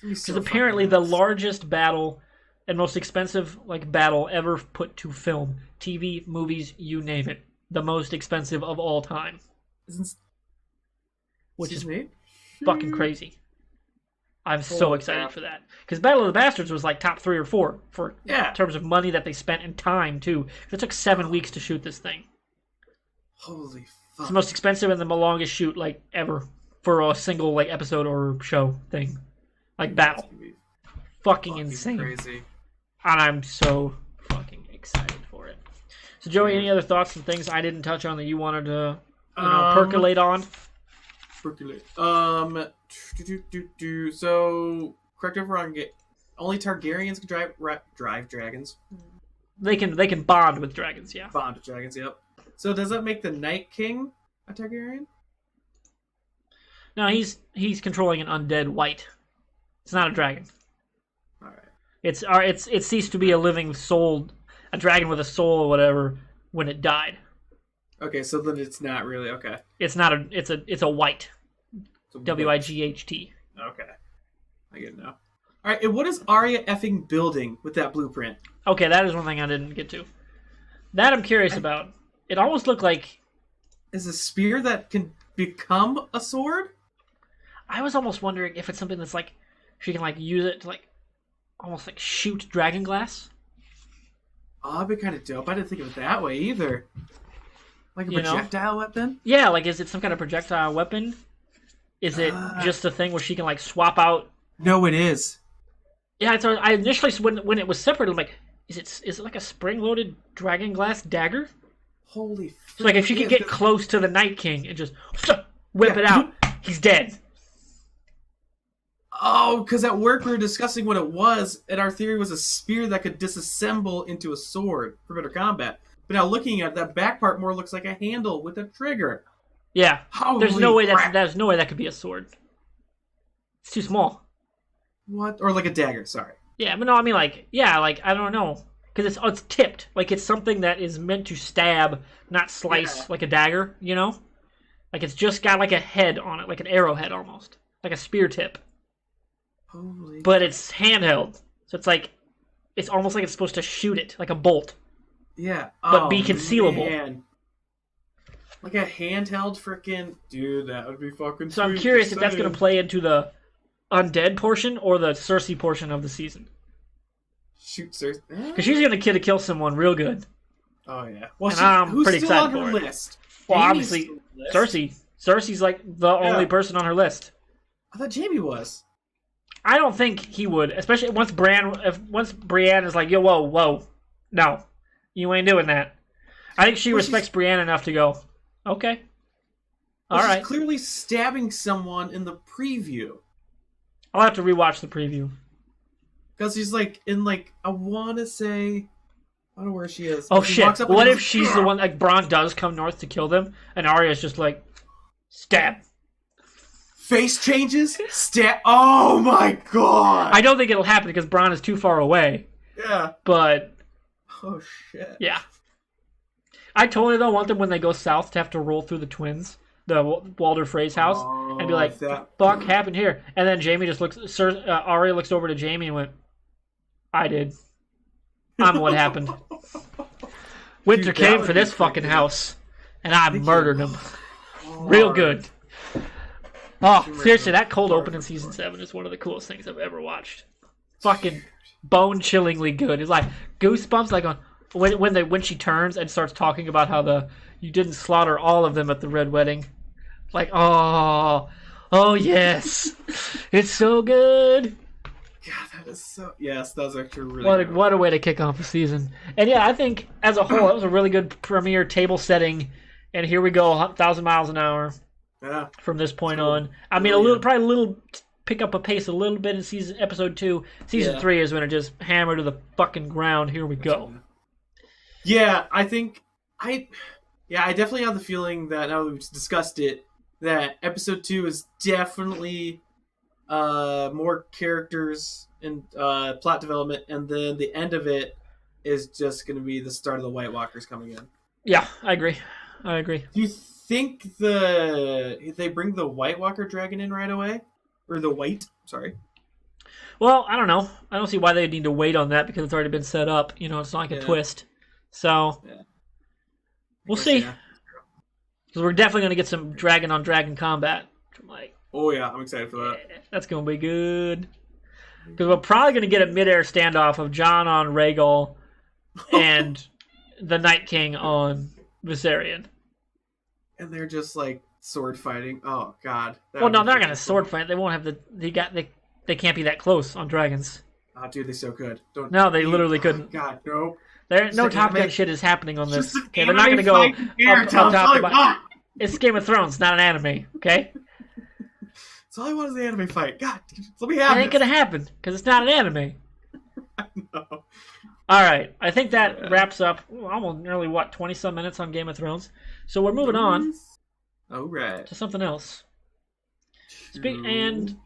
Because apparently the largest battle and most expensive like battle ever put to film, TV, movies, you name it, the most expensive of all time. Which is fucking crazy. I'm so excited for that. Because Battle of the Bastards was like top 3 or 4 for in terms of money that they spent and time too. It took 7 weeks to shoot this thing. Holy fuck. It's the most expensive and the longest shoot like ever for a single like episode or show thing. Like battle. Fucking insane. Crazy. And I'm so fucking excited for it. So Joey, any other thoughts and things I didn't touch on that you wanted to percolate on? Percolate. So correct me if I'm wrong. Only Targaryens can drive dragons. They can bond with dragons, yeah. Bond with dragons, yep. So does that make the Night King a Targaryen? No, he's controlling an undead white. It's not a dragon. All right. It ceased to be a living soul, a dragon with a soul or whatever when it died. Okay, so then it's not really okay. It's not a. It's a white. WIGHT. Okay, I get it now. All right, and what is Arya effing building with that blueprint? Okay, that is one thing I didn't get to. That I'm curious about. It almost looked like... Is a spear that can become a sword? I was almost wondering if it's something that's like... She can like use it to like... Almost like shoot dragon glass. Oh, that'd be kind of dope. I didn't think of it that way either. Like a projectile weapon? Yeah, like is it some kind of projectile weapon? Is it just a thing where she can like swap out... No, it is. Yeah, I initially, when it was separated, I'm like, is it like a spring-loaded dragon glass dagger? Holy fuck. So like if she could get close to the Night King and just whip it out, he's dead. Oh, because at work we were discussing what it was, and our theory was a spear that could disassemble into a sword for better combat. But now looking at it, that back part more looks like a handle with a trigger. Yeah. Holy there's no way crap. there's no way that could be a sword. It's too small. What? Or like a dagger? Sorry. Yeah, but no, I mean like I don't know, because it's tipped. Like it's something that is meant to stab, not slice like a dagger. You know, like it's just got like a head on it, like an arrowhead almost, like a spear tip. Holy. But it's handheld, so it's like it's almost like it's supposed to shoot it like a bolt. Yeah. But be concealable. Man. Like a handheld freaking dude, that would be fucking. So I'm curious if that's going to play into the undead portion or the Cersei portion of the season. Shoot Cersei. Because she's going to kill someone real good. Oh yeah. Well, I'm pretty excited on her for it. list? Well, Jaime's obviously, on the list. Cersei. Cersei's like the only person on her list. I thought Jaime was. I don't think he would, especially once Brienne is like, yo, whoa, no, you ain't doing that. I think she respects Brienne enough to go, okay, all right. She's clearly stabbing someone in the preview. I'll have to rewatch the preview. Because she's like in like I want to say, I don't know where she is. Oh she shit! What if she's the one like Bronn does come north to kill them, and Arya's just like, stab. Face changes? Oh my god! I don't think it'll happen because Bronn is too far away. Yeah. But. Oh shit. Yeah. I totally don't want them when they go south to have to roll through the twins, the Walder Frey's house, and be like, fuck happened here? And then Jaime just looks, Arya looks over to Jaime and went, I did. I'm what happened. Winter came for this fucking house, and I murdered him. Real good. Oh, seriously, that cold open in season 7 is one of the coolest things I've ever watched. Fucking bone-chillingly good. It's like goosebumps, like on when she turns and starts talking about how you didn't slaughter all of them at the Red Wedding. Like, oh yes, it's so good. God, that is so. Yes, that was actually really. What a way to kick off the season. And yeah, I think as a whole, it was a really good premiere table setting. And here we go, 1,000 miles an hour. Yeah. From this point on, I mean, probably a little pick up a pace a little bit in episode 2. Season 3 is when it just hammered to the fucking ground. Here we go. Yeah, I definitely have the feeling that now we've discussed it, that episode 2 is definitely more characters and plot development, and then the end of it is just going to be the start of the White Walkers coming in. Yeah, I agree. Do you think they bring the White Walker dragon in right away? Or the White, sorry. Well, I don't know. I don't see why they need to wait on that because it's already been set up. You know, it's not like a twist. So, we'll see. Because we're definitely going to get some dragon-on-dragon combat. I'm like, oh yeah, I'm excited for that. That's going to be good. Because we're probably going to get a mid-air standoff of Jon on Rhaegal and the Night King on Viserion. And they're just like sword fighting. Oh god. Well, no, they're not gonna sword fight. They won't have they can't be that close on dragons. Oh, dude, they're so good. They literally couldn't. God, no. No Top Gun shit is happening on this. Okay, they're not gonna go up top about. It's Game of Thrones, not an anime. Okay. That's all I want is the anime fight. God, let me have it. It ain't gonna happen because it's not an anime. I know. All right, I think that wraps up almost nearly 20-some minutes on Game of Thrones. So we're moving on. All right. To something else. And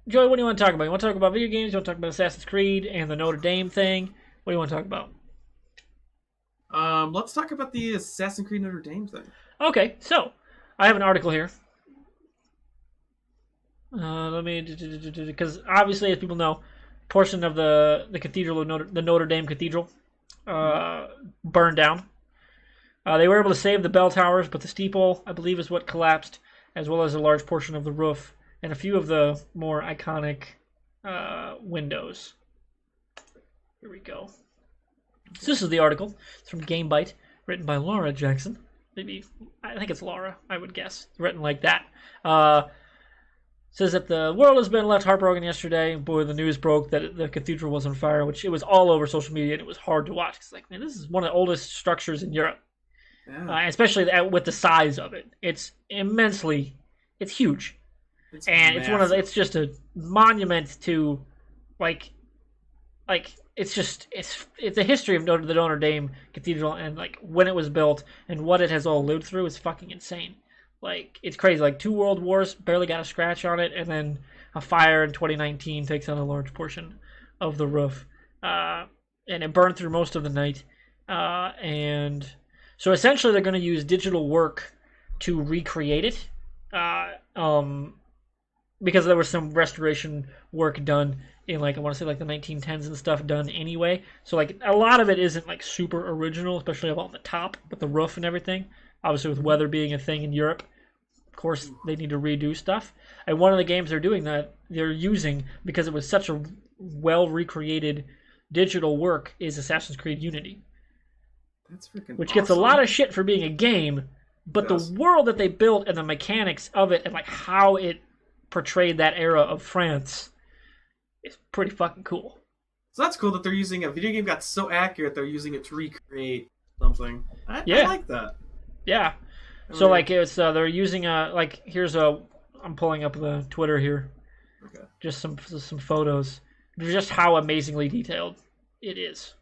Joey, what do you want to talk about? You want to talk about video games? You want to talk about Assassin's Creed and the Notre Dame thing? What do you want to talk about? Let's talk about the Assassin's Creed Notre Dame thing. Okay, so I have an article here. Let me, because obviously, as people know, portion of the cathedral of the Notre Dame Cathedral burned down. They were able to save the bell towers, but the steeple, I believe, is what collapsed, as well as a large portion of the roof and a few of the more iconic windows. Here we go. So this is the article. It's from GameBite, written by Laura Jackson. Maybe, I think it's Laura, I would guess. Written like that. Says that the world has been left heartbroken yesterday. Boy, the news broke that the cathedral was on fire, which it was all over social media, and it was hard to watch. It's like, man, this is one of the oldest structures in Europe. Yeah. Especially with the size of it. It's immensely, it's huge. It's massive. It's just a monument to, it's a history of the Notre Dame Cathedral, and like when it was built and what it has all lived through is fucking insane. Like, it's crazy. Like 2 world wars, barely got a scratch on it, and then a fire in 2019 takes on a large portion of the roof, and it burned through most of the night. And so essentially, they're going to use digital work to recreate it, because there was some restoration work done in I want to say the 1910s and stuff done anyway. So a lot of it isn't super original, especially up on the top with the roof and everything. Obviously, with weather being a thing in Europe, of course they need to redo stuff. And one of the games they're doing that they're using because it was such a well recreated digital work is Assassin's Creed Unity. That's freaking which awesome. Gets a lot of shit for being a game, but the world that they built and the mechanics of it and how it portrayed that era of France is pretty fucking cool. So that's cool that they're using a video game got so accurate they're using it to recreate something. I like that. Yeah. So it's they're using here's I'm pulling up the Twitter here. Okay. Just some photos. Just how amazingly detailed it is.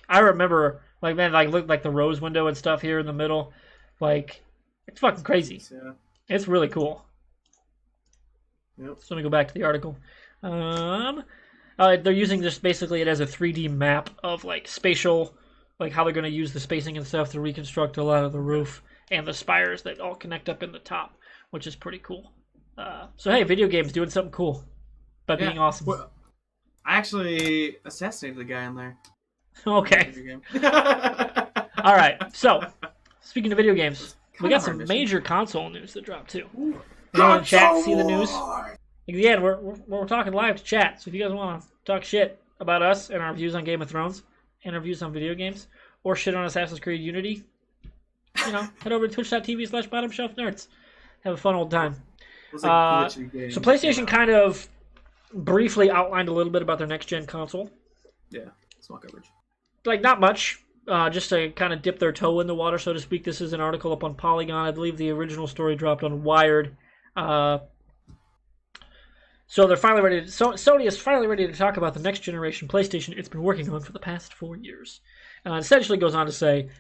I remember look the rose window and stuff here in the middle. It's fucking crazy. Yeah. It's really cool. Yep. So let me go back to the article. They're using this basically it as a 3D map of spatial, how they're going to use the spacing and stuff to reconstruct a lot of the roof and the spires that all connect up in the top, which is pretty cool. So hey, video games doing something cool by being awesome. Well, I actually assassinated the guy in there. Okay. All right. So speaking of video games, we got some major console news that dropped too. Anyone in chat see the news? Again, we're talking live to chat, so if you guys want to talk shit about us and our views on Game of Thrones and our views on video games, or shit on Assassin's Creed Unity, head over to twitch.tv/bottomshelfnerds. Have a fun old time. So PlayStation kind of briefly outlined a little bit about their next-gen console. Yeah, small coverage. Not much. Just to kind of dip their toe in the water, so to speak. This is an article up on Polygon. I believe the original story dropped on Wired. So they're finally ready. Sony is finally ready to talk about the next generation PlayStation it's been working on for the past 4 years. Essentially goes on to say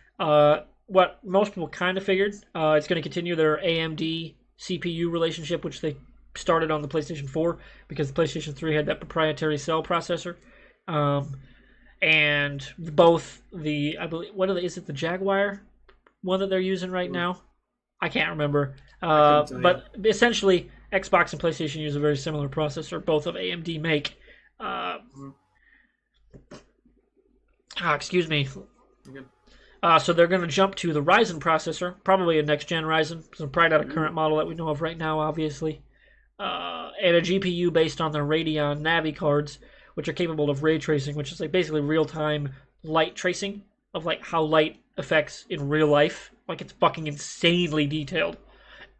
what most people kind of figured. It's going to continue their AMD CPU relationship, which they started on the PlayStation 4 because the PlayStation 3 had that proprietary cell processor. And both is it the Jaguar one that they're using right now? I can't remember. But essentially, Xbox and PlayStation use a very similar processor, both of AMD make. Excuse me. So they're going to jump to the Ryzen processor, probably a next-gen Ryzen, so probably not a current model that we know of right now, obviously. And a GPU based on their Radeon Navi cards, which are capable of ray tracing, which is basically real-time light tracing of how light affects in real life. It's fucking insanely detailed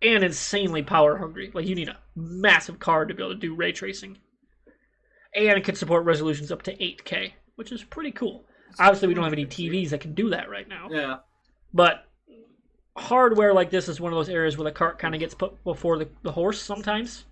and insanely power hungry. You need a massive card to be able to do ray tracing. And it can support resolutions up to 8K, which is pretty cool. Obviously, we don't have any TVs that can do that right now. Yeah. But hardware like this is one of those areas where the cart kind of gets put before the horse sometimes.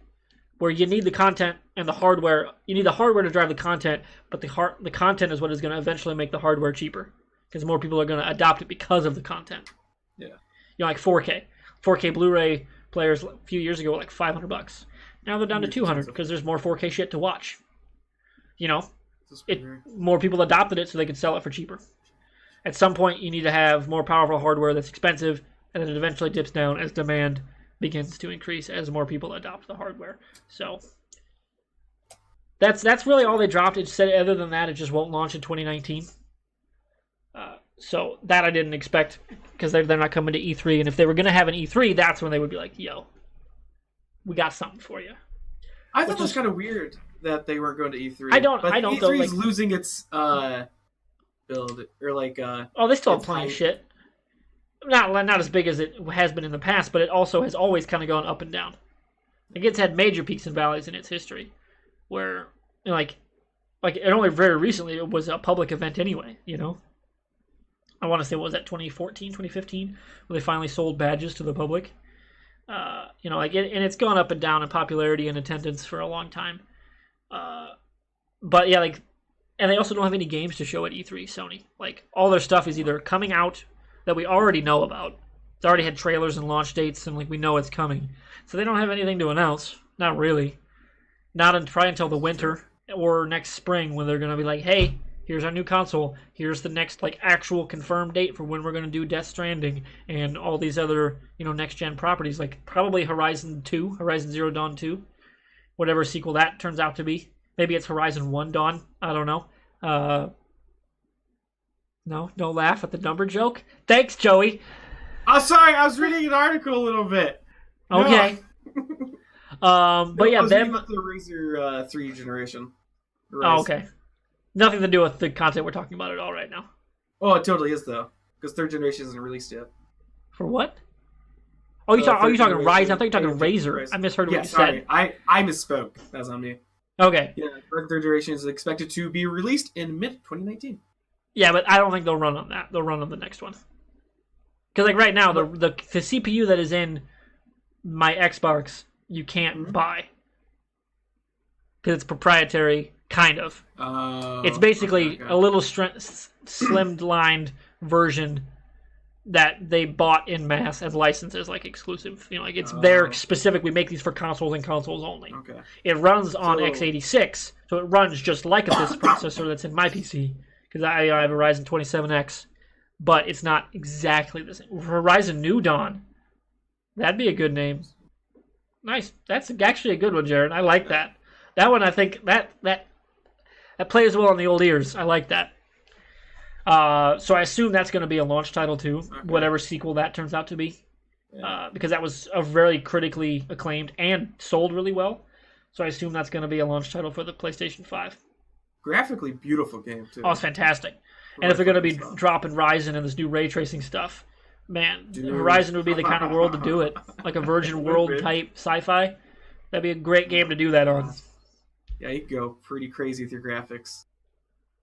Where you need the content and the hardware. You need the hardware to drive the content, but the content is what is going to eventually make the hardware cheaper. Because more people are going to adopt it because of the content. Yeah. 4K. 4K Blu-ray players a few years ago were $500. Now they're down to $200 because there's more 4K shit to watch. More people adopted it so they could sell it for cheaper. At some point, you need to have more powerful hardware that's expensive, and then it eventually dips down as demand begins to increase as more people adopt the hardware. So that's really all they dropped. It said other than that, it just won't launch in 2019. So that I didn't expect because they're not coming to E3. And if they were going to have an E3, that's when they would be like, yo, we got something for you. I thought it was kind of weird that they weren't going to E3. I don't E3 is losing its build or oh, they still have plenty of shit. Not as big as it has been in the past, but it also has always kind of gone up and down. It's had major peaks and valleys in its history, where it only very recently it was a public event anyway. I want to say, what was that, 2014, 2015, where they finally sold badges to the public. And it's gone up and down in popularity and attendance for a long time. But yeah, and they also don't have any games to show at E3, Sony. All their stuff is either coming out that we already know about. It's already had trailers and launch dates, and we know it's coming. So they don't have anything to announce. Not really. probably until the winter or next spring when they're going to be like, hey, here's our new console. Here's the next like actual confirmed date for when we're going to do Death Stranding and all these other, next gen properties, like probably Horizon Zero Dawn 2, whatever sequel that turns out to be. Maybe it's Horizon 1 Dawn. I don't know. No, don't laugh at the number joke. Thanks, Joey. Oh, sorry, I was reading an article a little bit. Okay. But yeah, them about the Razer 3 generation. Oh, okay. Nothing to do with the content we're talking about at all right now. Oh, it totally is though, because 3rd generation isn't released yet. For what? Oh, you're talking Ryzen. I thought you were talking Razer. I misheard what you said. I misspoke. That's on me. Okay. Yeah, 3rd generation is expected to be released in mid-2019. Yeah, but I don't think they'll run on that. They'll run on the next one. Because like right now, the CPU that is in my Xbox, you can't buy. Because it's proprietary, kind of. It's basically a little slimmed-lined version that they bought in mass and licensed as like exclusive. Like it's their specific. We make these for consoles and consoles only. Okay. It runs on x86, so it runs just like this processor that's in my PC. Because I have a Ryzen 27X, but it's not exactly the same. Horizon New Dawn, that'd be a good name. Nice. That's actually a good one, Jared. I like that. That one, I think that plays well on the old ears. I like that. So I assume that's going to be a launch title too, whatever sequel that turns out to be, because that was a very critically acclaimed and sold really well. So I assume that's going to be a launch title for the PlayStation 5. Graphically beautiful game too. Oh, it's fantastic. And if they're going to be dropping Ryzen and this new ray tracing stuff, man, Horizon would be the kind of world to do it. Like a Virgin World type sci-fi. That'd be a great game to do that on. Yeah, you can go pretty crazy with your graphics.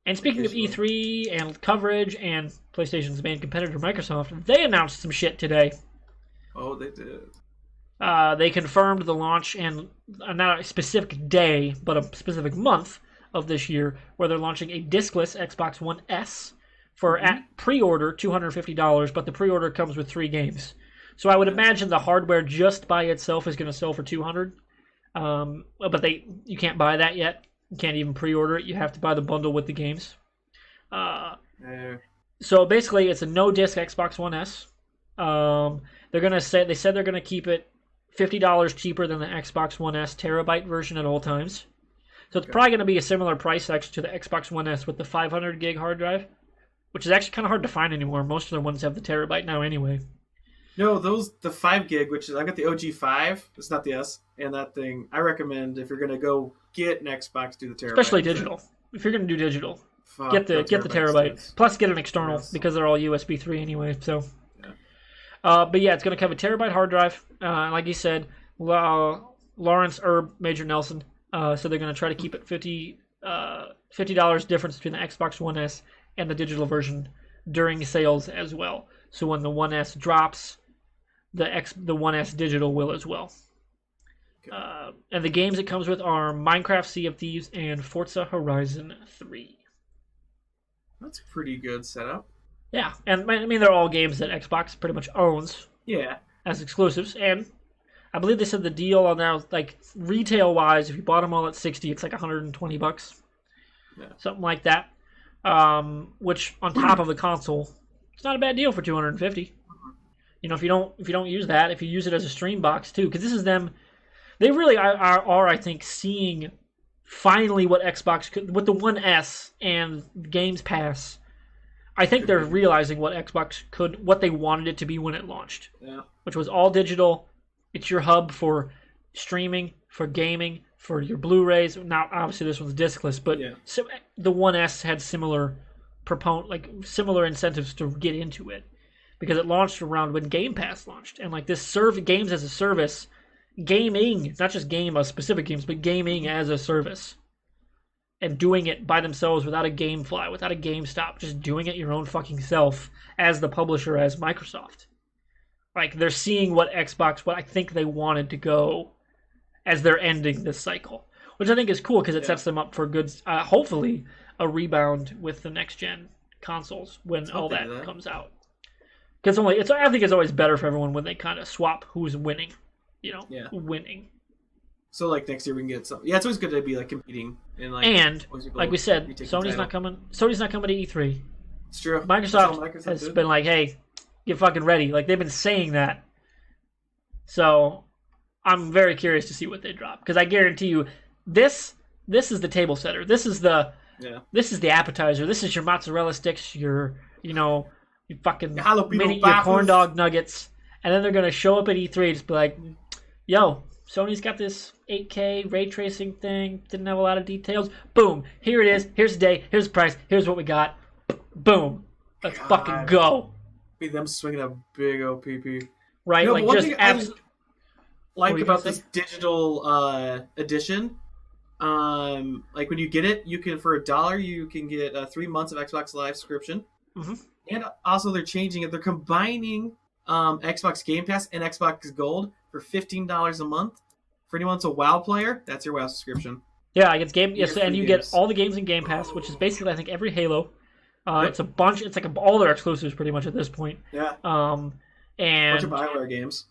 And speaking of E3 and coverage and PlayStation's main competitor, Microsoft, they announced some shit today. Oh, they did. They confirmed the launch and not a specific day, but a specific month of this year, where they're launching a discless Xbox One S for at pre-order $250, but the pre-order comes with 3 games. So I would imagine the hardware just by itself is going to sell for $200, but you can't buy that yet. You can't even pre-order it. You have to buy the bundle with the games. So basically, it's a no-disc Xbox One S. They said they're gonna keep it $50 cheaper than the Xbox One S terabyte version at all times. So it's probably going to be a similar price actually to the Xbox One S with the 500 gig hard drive, which is actually kind of hard to find anymore. Most of the ones have the terabyte now anyway. No, the 5 gig, which is, I got the OG 5, it's not the S, and that thing, I recommend if you're going to go get an Xbox, do the terabyte. Especially digital. If you're going to do digital, get the terabyte. Plus get an external, because they're all USB 3 anyway, so. Yeah. But yeah, it's going to have a terabyte hard drive. Like you said, Lawrence Erb, Major Nelson, so they're going to try to keep it $50 difference between the Xbox One S and the digital version during sales as well. So when the One S drops, the One S digital will as well. Okay. And the games it comes with are Minecraft, Sea of Thieves, and Forza Horizon 3. That's a pretty good setup. Yeah, and I mean they're all games that Xbox pretty much owns. Yeah. As exclusives, and I believe they said the deal on now, like retail wise, if you bought them all at $60, it's like $120, something like that. Which on top of the console, it's not a bad deal for $250. If you don't use that, if you use it as a stream box too, because this is them. They really are, I think, seeing finally what Xbox could with the One S and Games Pass. I think they're realizing what Xbox could, what they wanted it to be when it launched, which was all digital. It's your hub for streaming, for gaming, for your Blu-rays. Now, obviously, this one's discless, but so the One S had similar incentives to get into it because it launched around when Game Pass launched, and like this games as a service, gaming, not just specific games, but gaming as a service, and doing it by themselves without a GameFly, without a GameStop, just doing it your own fucking self as the publisher, as Microsoft. Like, they're seeing what I think they wanted to go as they're ending this cycle. Which I think is cool, because it sets them up for good, hopefully, a rebound with the next-gen consoles when all that comes out. Because I think it's always better for everyone when they kind of swap who's winning. Winning. So like next year we can get some. Yeah, it's always good to be like competing and like we said, Sony's not coming. Sony's not coming to E3. It's true. Microsoft has been like, hey, get fucking ready. Like they've been saying that. So I'm very curious to see what they drop because I guarantee you this is the table setter. This is the appetizer. This is your mozzarella sticks. Your fucking your corn dog nuggets, and then they're gonna show up at E3 just be like, yo. Sony's got this 8K ray tracing thing. Didn't have a lot of details. Boom. Here it is. Here's the day. Here's the price. Here's what we got. Boom. Let's fucking go. Be them swinging a big OPP. Right? You know, like one just thing I like about this digital edition, like when you get it, you can for $1 you can get 3 months of Xbox Live subscription. Mm-hmm. And also they're changing it. They're combining Xbox Game Pass and Xbox Gold for $15 a month. For anyone that's a WoW player, that's your WoW subscription. Yeah, it's game. Yes, and you get all the games in Game Pass, which is basically I think every Halo. Yep. It's a bunch. It's like all their exclusives pretty much at this point. Yeah. And bunch of BioWare games.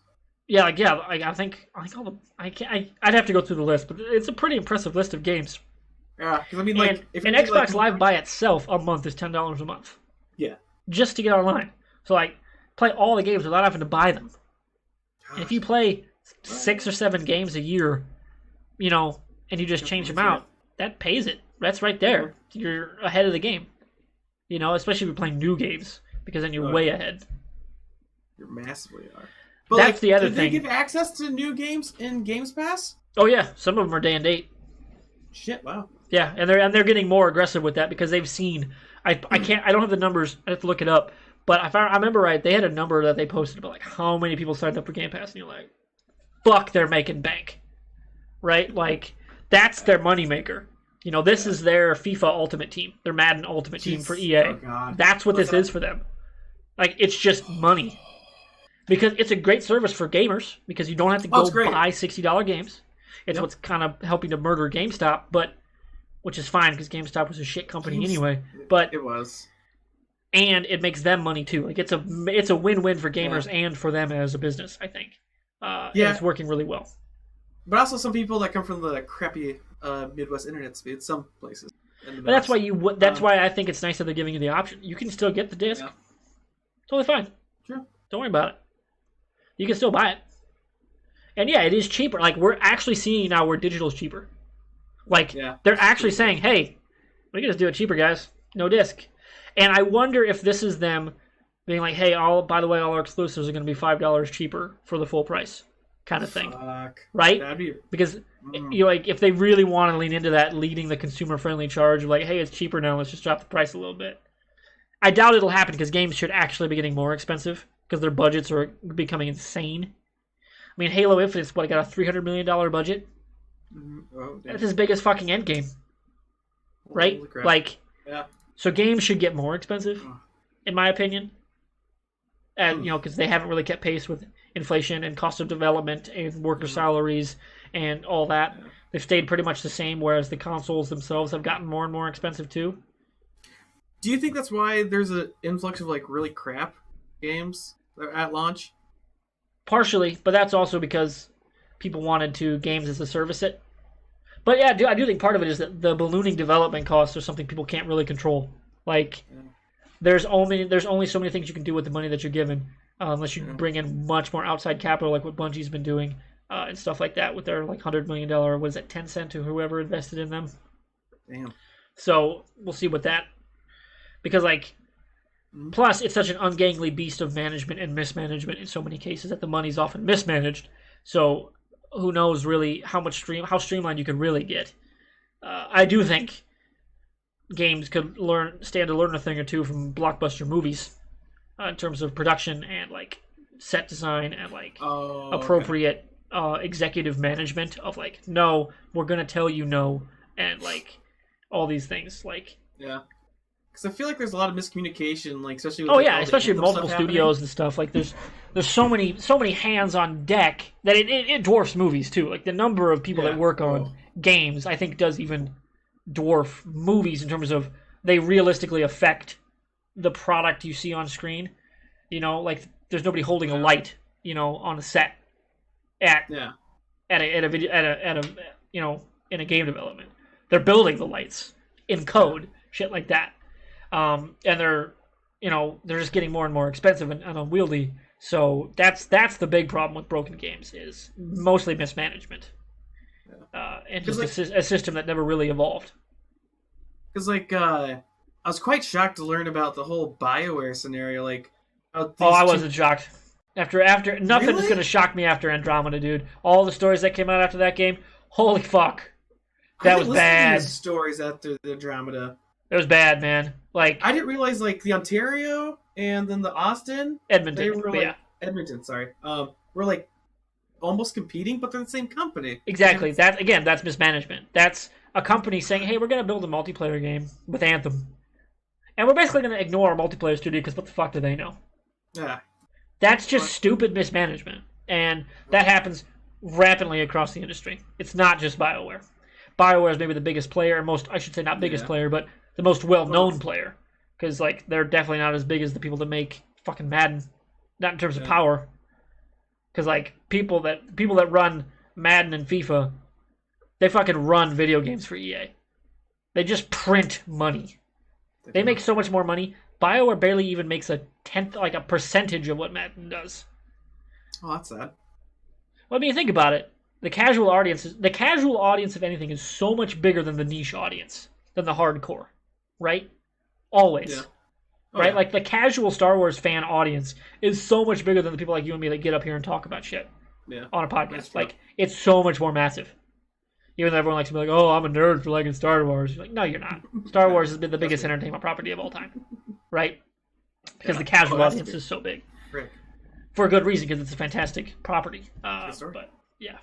Yeah, I think all the I'd have to go through the list, but it's a pretty impressive list of games. Yeah, because I mean, like, if Xbox Live by itself a month is $10 a month. Yeah. Just to get online, so like play all the games without having to buy them. And if you play 6 or 7 games a year, and you just change them out, that pays it. That's right there. You're ahead of the game. Especially if you're playing new games, because then you're way ahead. You massively are. But that's the other thing. Did they give access to new games in Games Pass? Oh yeah, some of them are day and date. Shit! Wow. Yeah, and they're getting more aggressive with that because they've seen. I don't have the numbers. I have to look it up. But if I remember right, they had a number that they posted about like how many people signed up for Game Pass, and you're like, fuck, they're making bank, right? Like that's their moneymaker. This is their FIFA Ultimate Team, their Madden Ultimate Team for EA. Oh God. That's what this is for them. Like it's just money, because it's a great service for gamers because you don't have to go buy $60 games. It's what's kind of helping to murder GameStop, but which is fine because GameStop was a shit company anyway. But it was. And it makes them money too. Like it's a win-win for gamers and for them as a business. I think. And it's working really well. But also some people that come from the crappy Midwest internet speed, some places. But that's why That's why I think it's nice that they're giving you the option. You can still get the disc. Yeah. Totally fine. Sure. Don't worry about it. You can still buy it. And yeah, it is cheaper. Like we're actually seeing now where digital is cheaper. Like they're actually saying, "Hey, we can just do it cheaper, guys. No disc." And I wonder if this is them being like, hey, by the way, all our exclusives are going to be $5 cheaper for the full price kind of thing. Right? Because, like, if they really want to lean into that, leading the consumer-friendly charge of like, hey, it's cheaper now, let's just drop the price a little bit. I doubt it'll happen because games should actually be getting more expensive because their budgets are becoming insane. I mean, Halo Infinite's got a $300 million budget. That's as big as fucking Endgame. Right? Like... Yeah. So games should get more expensive, in my opinion, and because they haven't really kept pace with inflation and cost of development and worker salaries and all that. They've stayed pretty much the same, whereas the consoles themselves have gotten more and more expensive too. Do you think that's why there's an influx of like really crap games at launch? Partially, but that's also because people wanted to games as a service it. But yeah, I do think part of it is that the ballooning development costs are something people can't really control. Like, there's only so many things you can do with the money that you're given, unless you bring in much more outside capital, like what Bungie's been doing, and stuff like that with their like $100 million, what is it, Tencent or whoever invested in them. Damn. So we'll see what that, because like, plus it's such an ungainly beast of management and mismanagement in so many cases that the money's often mismanaged. So. Who knows really how streamlined you can really get. I do think games could stand to learn a thing or two from blockbuster movies in terms of production and like set design and like appropriate executive management of like, no, we're gonna tell you no, and like all these things like because I feel like there's a lot of miscommunication, like especially with especially multiple studios and stuff. Like there's so many hands on deck that it dwarfs movies too. Like the number of people that work on games, I think, does even dwarf movies in terms of they realistically affect the product you see on screen. Like there's nobody holding a light, on a set at at a video at a you know, in a game development. They're building the lights in code, shit like that. And they're just getting more and more expensive and unwieldy. So that's the big problem with broken games, is mostly mismanagement. And just a system that never really evolved. Because, like, I was quite shocked to learn about the whole BioWare scenario. Like, I wasn't shocked. After nothing is going to shock me after Andromeda, dude. All the stories that came out after that game, holy fuck. That was bad. Stories after the Andromeda. It was bad, man. Like, I didn't realize, like, the Ontario and then the Austin, Edmonton, they were like Edmonton, sorry, were like almost competing, but they're the same company. Exactly. That's mismanagement. That's a company saying, "Hey, we're going to build a multiplayer game with Anthem, and we're basically going to ignore our multiplayer studio because what the fuck do they know?" Yeah. That's just stupid mismanagement, and that happens rapidly across the industry. It's not just BioWare. BioWare is maybe the biggest player, I should say not biggest player, but the most well-known player, because like they're definitely not as big as the people that make fucking Madden, not in terms of power. Because like people that run Madden and FIFA, they fucking run video games for EA. They just print money. They make so much more money. BioWare barely even makes a percentage of what Madden does. Oh, that's sad. Well, I mean, think about it. The casual audience of anything is so much bigger than the niche audience, than the hardcore, right? Always. Yeah. Right? Yeah. Like, the casual Star Wars fan audience is so much bigger than the people like you and me that get up here and talk about shit on a podcast. Like, it's so much more massive. Even though everyone likes to be like, oh, I'm a nerd for liking Star Wars. You're like, no, you're not. Star Wars has been the biggest entertainment property of all time. Right? Because the casual audience is so big. Rick. For a good reason, because it's a fantastic property. But, yeah.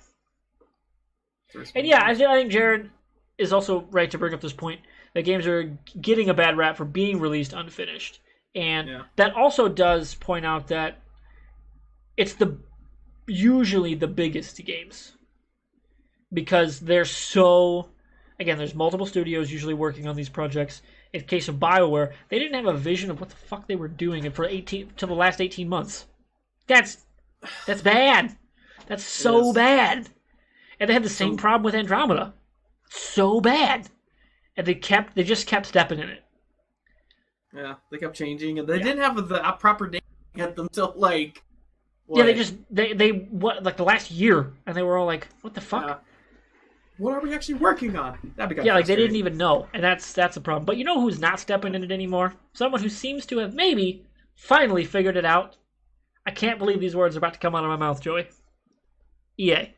And yeah, I think Jared is also right to bring up this point that games are getting a bad rap for being released unfinished. And that also does point out that it's usually the biggest games. Because they're so... Again, there's multiple studios usually working on these projects. In the case of BioWare, they didn't have a vision of what the fuck they were doing for the last 18 months. That's bad. That's so bad. And they had the same problem with Andromeda. So bad. And they just kept stepping in it. Yeah, they kept changing, and they didn't have the proper name at them till like... What? Yeah, the last year, and they were all like, what the fuck? What are we actually working on? That'd be like they didn't even know, and that's a problem. But you know who's not stepping in it anymore? Someone who seems to have maybe finally figured it out. I can't believe these words are about to come out of my mouth, Joey. EA.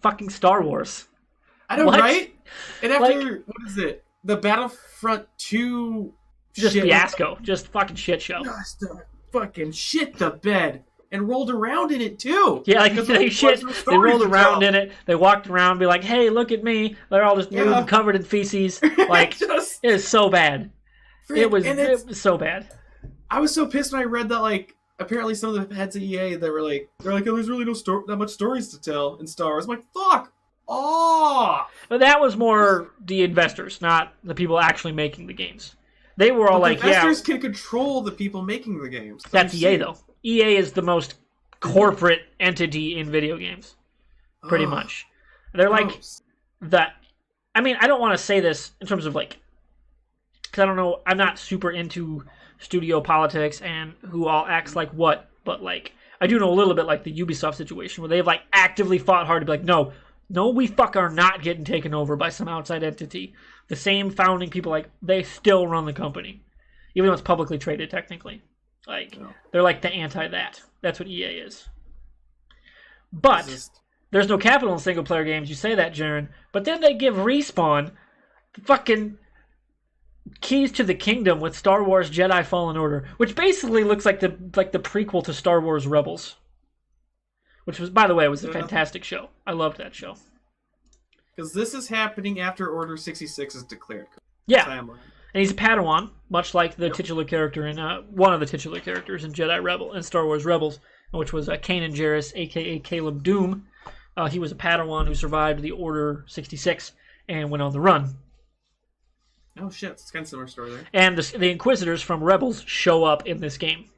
Fucking Star Wars. I know, right? And after, what is it? The Battlefront 2 just fiasco. Just fucking shit show. Just fucking shit the bed. And rolled around in it, too. Yeah, like they rolled around in it. They walked around, be like, hey, look at me. They're all just nude and covered in feces. Like, it is so bad. It was so bad. I was so pissed when I read that, like, apparently some of the heads of EA, they're like, oh, there's really that much stories to tell in Star Wars. I'm like, fuck off. But that was more the investors, not the people actually making the games. They were all like, investors can control the people making the games. That's EA, though. EA is the most corporate entity in video games, pretty much. They're like that. I mean, I don't want to say this in terms of like, because I don't know. I'm not super into studio politics and who all acts like what, but like I do know a little bit like the Ubisoft situation where they've like actively fought hard to be like, no, we fuck are not getting taken over by some outside entity. The same founding people, like they still run the company, even though it's publicly traded technically. Like, they're like the anti-that. That's what EA is. But there's no capital in single-player games. You say that, Jaren. But then they give Respawn the fucking keys to the kingdom with Star Wars Jedi Fallen Order, which basically looks like the prequel to Star Wars Rebels. Which was, by the way, was a fantastic show. I loved that show. Because this is happening after Order 66 is declared. Yeah. And he's a Padawan, much like the titular character in one of the titular characters in Star Wars Rebels, which was Kanan Jarrus, a.k.a. Caleb Doom. He was a Padawan who survived the Order 66 and went on the run. Oh shit, it's kind of similar story there. And the Inquisitors from Rebels show up in this game.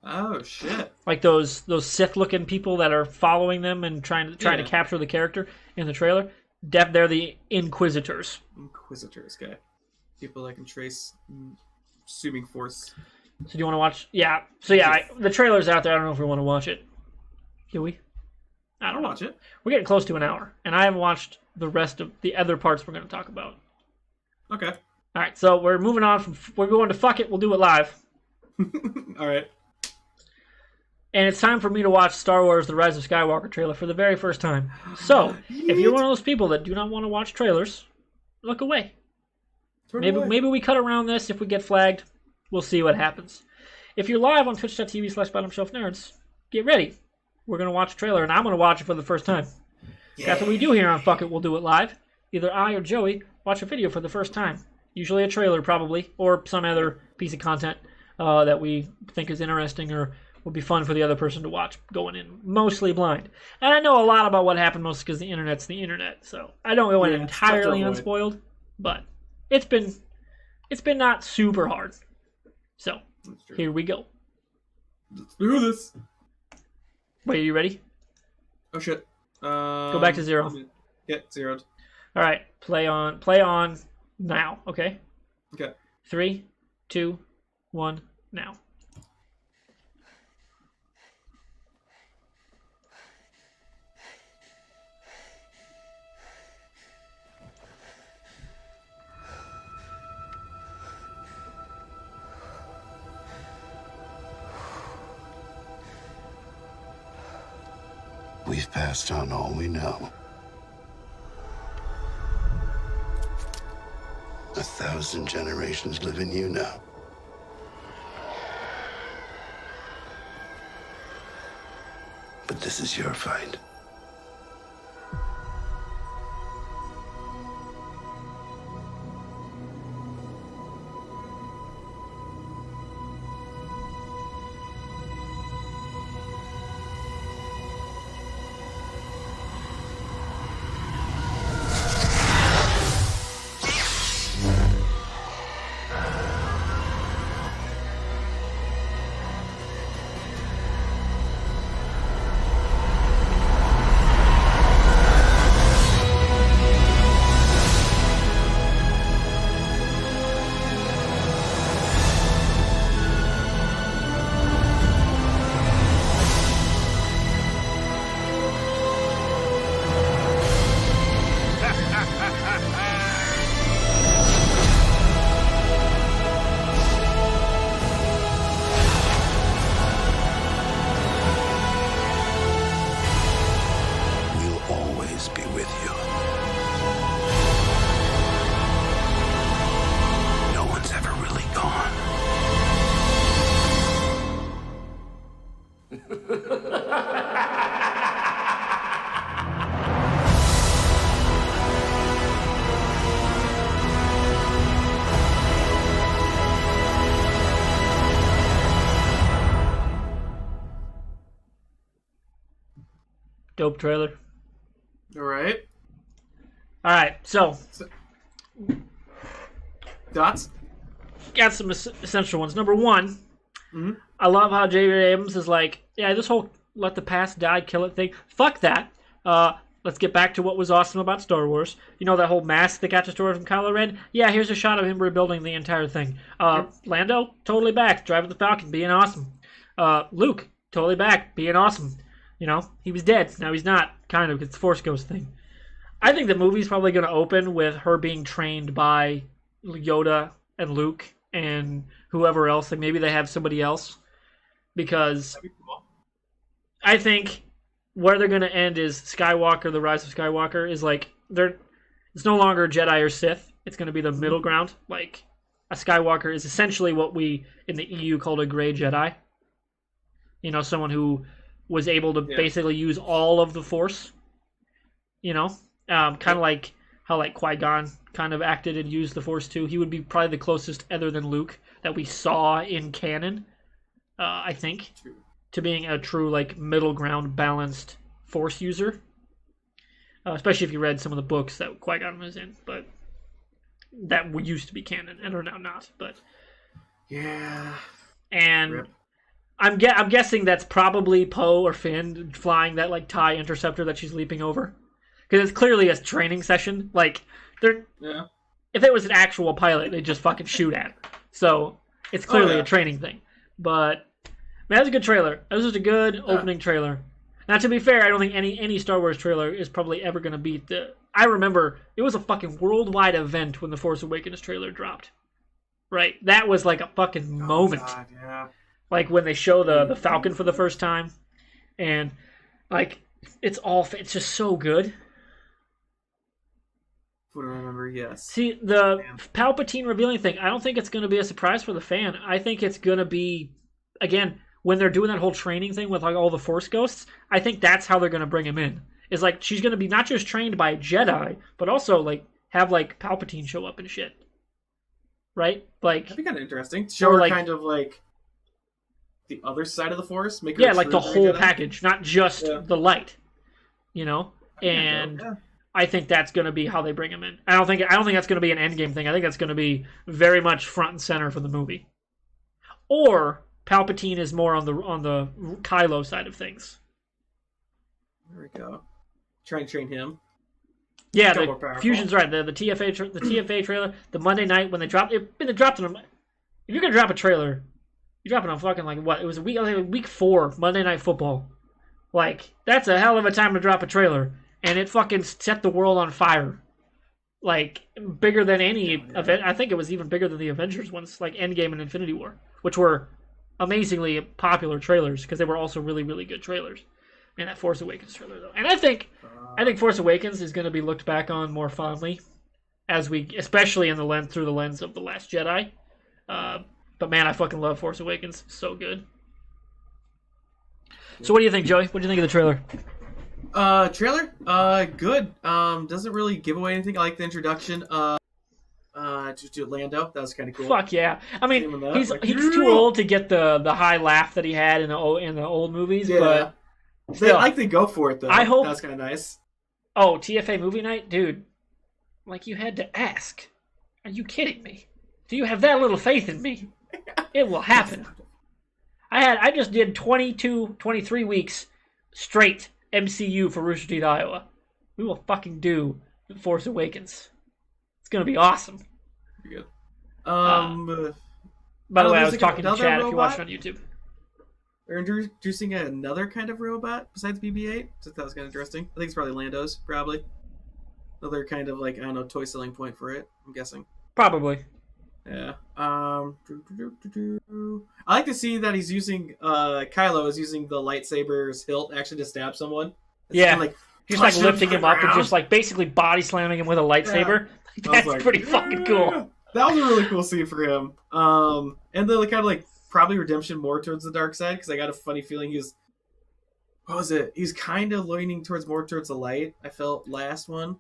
Oh shit. Like those Sith-looking people that are following them and trying to capture the character in the trailer. They're the Inquisitors. Inquisitors, okay. People that can trace assuming force. So do you want to watch? Yeah. So the trailer's out there. I don't know if we want to watch it. Do we? I don't know. Watch it. We're getting close to an hour, and I haven't watched the rest of the other parts we're going to talk about. Okay. All right. So we're moving on we're going to Fuck It, We'll Do It Live. All right. And it's time for me to watch Star Wars The Rise of Skywalker trailer for the very first time. So, if you're one of those people that do not want to watch trailers, look away. Maybe we cut around this if we get flagged. We'll see what happens. If you're live on twitch.tv/bottomshelfnerds, get ready. We're going to watch a trailer, and I'm going to watch it for the first time. Yeah. That's what we do here on Fuck It, We'll Do It Live. Either I or Joey watch a video for the first time. Usually a trailer, probably, or some other piece of content that we think is interesting or would be fun for the other person to watch going in mostly blind. And I know a lot about what happened mostly because the internet's the internet, so I don't go in entirely unspoiled, but it's been not super hard. So here we go. Let's do this. Wait, are you ready? Oh shit. Go back to 0. Get zeroed. All right, play on now. Okay. Okay. 3, 2, 1, now. We've passed on all we know. 1,000 generations live in you now. But this is your fight. Dope trailer. All right. So thoughts? Got some essential ones. Number one, I love how J.J. Abrams is like, yeah, this whole let the past die, kill it thing. Fuck that. Let's get back to what was awesome about Star Wars. You know that whole mask that got destroyed from Kylo Ren? Yeah, here's a shot of him rebuilding the entire thing. Lando, totally back, driving the Falcon, being awesome. Luke, totally back, being awesome. You know, he was dead. Now he's not, kind of. It's the Force Ghost thing. I think the movie's probably going to open with her being trained by Yoda and Luke and whoever else. Like maybe they have somebody else. Because I think where they're going to end is Skywalker, The Rise of Skywalker, is like, it's no longer Jedi or Sith. It's going to be the middle ground. Like, a Skywalker is essentially what we, in the EU, called a gray Jedi. You know, someone who was able to basically use all of the Force, you know, kind of like how like Qui-Gon kind of acted and used the Force too. He would be probably the closest, other than Luke, that we saw in canon, I think, to being a true like middle ground balanced Force user. Especially if you read some of the books that Qui-Gon was in, but that used to be canon and are now not. But yeah, and. Rip. I'm guessing that's probably Poe or Finn flying that like TIE interceptor that she's leaping over, because it's clearly a training session. Like they're Yeah. if it was an actual pilot, they'd just fucking shoot at her. So it's clearly yeah. a training thing. But man, that was a good trailer. That was just a good opening trailer. Now, to be fair, I don't think any Star Wars trailer is probably ever going to beat the... I remember it was a fucking worldwide event when the Force Awakens trailer dropped. Right? That was like a fucking moment. God, yeah. Like when they show the Falcon for the first time. And like, it's just so good. What do I remember? Yes. See, the Palpatine revealing thing, I don't think it's going to be a surprise for the fan. I think it's going to be, again, when they're doing that whole training thing with like all the Force ghosts, I think that's how they're going to bring him in. Is like, she's going to be not just trained by a Jedi, but also like have like Palpatine show up and shit. Right? Like, that'd be kind of interesting. Show her like, kind of like the other side of the Force. Make her yeah, like the whole Jedi. package, not just the light. You know? And... Yeah. I think that's going to be how they bring him in. I don't think that's going to be an endgame thing. I think that's going to be very much front and center for the movie. Or Palpatine is more on the Kylo side of things. There we go. Try and train him. Yeah, Still more the powerful. Fusion's right. The TFA trailer, the Monday night when they dropped it. They dropped it. If you're gonna drop a trailer, you drop it on fucking like what? It was week 4 Monday Night Football. Like that's a hell of a time to drop a trailer. And it fucking set the world on fire. Like, bigger than any event. I think it was even bigger than the Avengers ones, like Endgame and Infinity War, which were amazingly popular trailers, because they were also really, really good trailers. Man, that Force Awakens trailer, though. And I think Force Awakens is going to be looked back on more fondly, especially through the lens of The Last Jedi. But man, I fucking love Force Awakens. So good. So what do you think, Joey? What do you think of the trailer? Trailer? Good. Doesn't really give away anything. I like the introduction. To Lando. That was kind of cool. Fuck yeah! I mean, he's Like, too old to get the high laugh that he had in the old movies, but still, they go for it though. I hope that's kind of nice. Oh, TFA movie night, dude! Like you had to ask. Are you kidding me? Do you have that little faith in me? It will happen. I just did 23 weeks straight MCU for Rooster Teeth, Iowa. We will fucking do Force Awakens. It's gonna be awesome. Pretty good. By the way, I was talking to Chad if you watched on YouTube. They're introducing another kind of robot besides BB-8. So that was kind of interesting. I think it's probably Lando's, probably. Another kind of like, I don't know, toy selling point for it, I'm guessing. Probably. Yeah. I like to see that he's using Kylo is using the lightsaber's hilt actually to stab someone. It's yeah. kinda like he's like lifting him up and just like basically body slamming him with a lightsaber. Yeah. That's like, pretty fucking cool. That was a really cool scene for him. And the kind of like probably redemption more towards the dark side, because I got a funny feeling he was. What was it? He's kind of leaning more towards the light. I felt last one.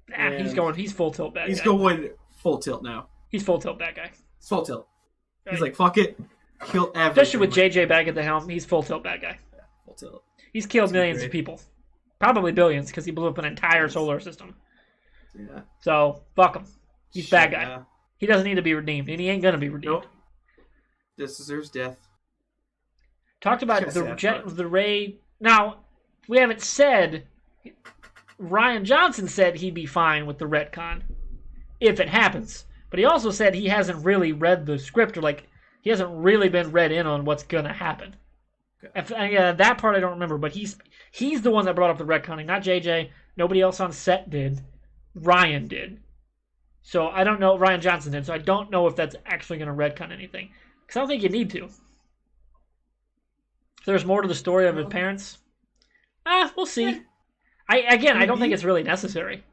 He's full tilt bad guy. He's going full tilt now. He's full tilt bad guy. It's full tilt. Right. He's like, fuck it. Kill everything. Especially with JJ back at the helm, he's full tilt bad guy. Yeah, full tilt. He's killed millions of people. Probably billions, because he blew up an entire solar system. Yeah. So, fuck him. He's bad guy. He doesn't need to be redeemed, and he ain't gonna be redeemed. Nope. Just deserves death. Talked about the Rey. Now, we haven't said. Rian Johnson said he'd be fine with the retcon if it happens, but he also said he hasn't really read the script, or like he hasn't really been read in on what's gonna happen. Okay. That part I don't remember, but he's the one that brought up the retconning, not JJ. Nobody else on set did. Ryan did. So I don't know. Rian Johnson did. So I don't know if that's actually going to retcon anything, because I don't think you need to. If there's more to the story of his parents, we'll see. I don't think it's really necessary.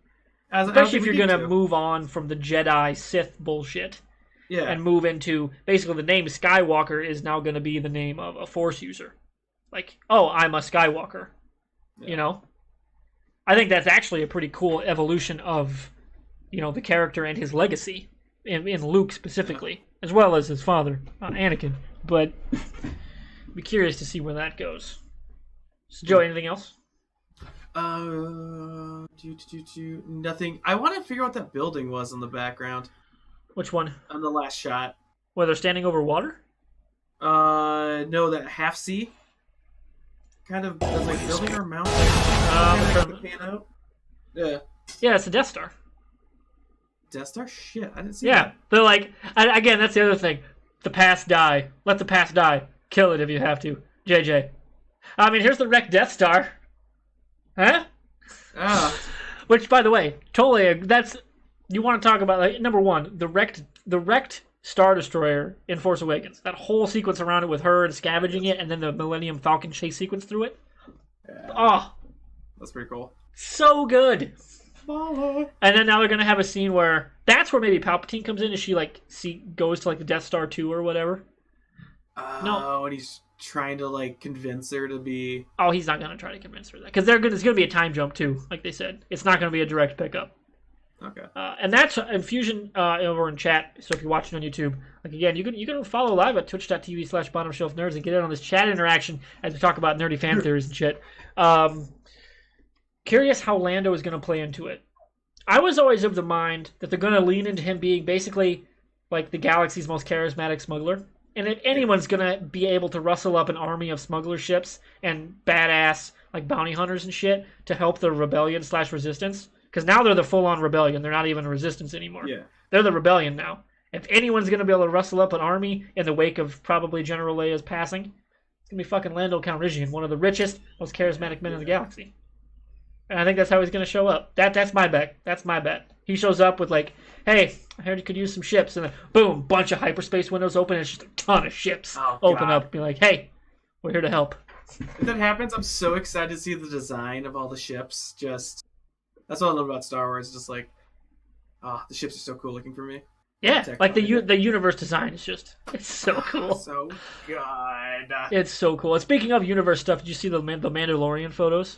Especially if you're going to move on from the Jedi Sith bullshit. Yeah. And move into, basically the name Skywalker is now going to be the name of a Force user. Like, oh, I'm a Skywalker. Yeah. You know? I think that's actually a pretty cool evolution of, the character and his legacy. In Luke specifically. As well as his father, Anakin. But, I'd be curious to see where that goes. So, Joe, anything else? Nothing. I want to figure out what that building was in the background. Which one? On the last shot. Where they're standing over water? No, that half C. Kind of does like building or mounting. Yeah. Yeah, it's a Death Star. Death Star? Shit, I didn't see Yeah, that. they're like, again, that's the other thing. The past die. Let the past die. Kill it if you have to. JJ. I mean, here's the wrecked Death Star. Huh? Ah. Which, by the way, totally, that's, you want to talk about, like, number one, the wrecked Star Destroyer in Force Awakens. That whole sequence around it with her and scavenging it, and then the Millennium Falcon chase sequence through it. Yeah. Oh. That's pretty cool. So good. Follow. And then now they're gonna have a scene where that's where maybe Palpatine comes in, and she like goes to like the Death Star 2 or whatever. No, and he's trying to like convince her to be. Oh, he's not gonna try to convince her that because it's gonna be a time jump too, like they said. It's not gonna be a direct pickup. Okay. And that's Infusion over in chat. So if you're watching on YouTube, like again, you can follow live at twitch.tv/bottomshelfnerds and get in on this chat interaction as we talk about nerdy fan theories and shit. Curious how Lando is going to play into it. I was always of the mind that they're going to lean into him being basically like the galaxy's most charismatic smuggler. And if anyone's going to be able to rustle up an army of smuggler ships and badass like bounty hunters and shit to help the rebellion/resistance, because now they're the full-on rebellion. They're not even a resistance anymore. Yeah. They're the rebellion now. If anyone's going to be able to rustle up an army in the wake of probably General Leia's passing, it's going to be fucking Lando Calrissian, one of the richest, most charismatic men in the galaxy. And I think that's how he's going to show up. That's my bet. That's my bet. He shows up with like, hey, I heard you could use some ships. And then, boom, bunch of hyperspace windows open. And it's just a ton of ships open up. Be like, hey, we're here to help. If that happens, I'm so excited to see the design of all the ships. Just that's what I love about Star Wars. Just like, the ships are so cool looking for me. Yeah, like the universe design is just, it's so cool. So good. It's so cool. And speaking of universe stuff, did you see the Mandalorian photos?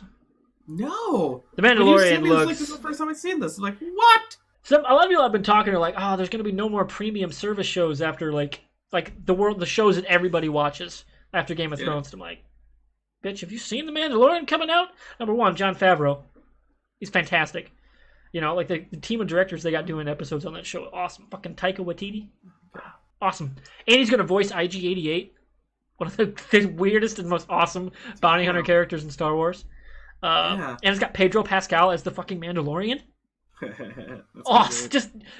No. The Mandalorian looks. looks. This is the first time I've seen this. I'm like, what? A lot of people have been talking. Are like, oh, there's going to be no more premium service shows after like the shows that everybody watches after Game of Thrones. I'm like, bitch, have you seen the Mandalorian coming out? Number one, Jon Favreau, he's fantastic. You know, like the team of directors they got doing episodes on that show, awesome. Fucking Taika Waititi, awesome. And he's going to voice IG-88, one of the weirdest and most awesome bounty hunter characters in Star Wars. And it's got Pedro Pascal as the fucking Mandalorian.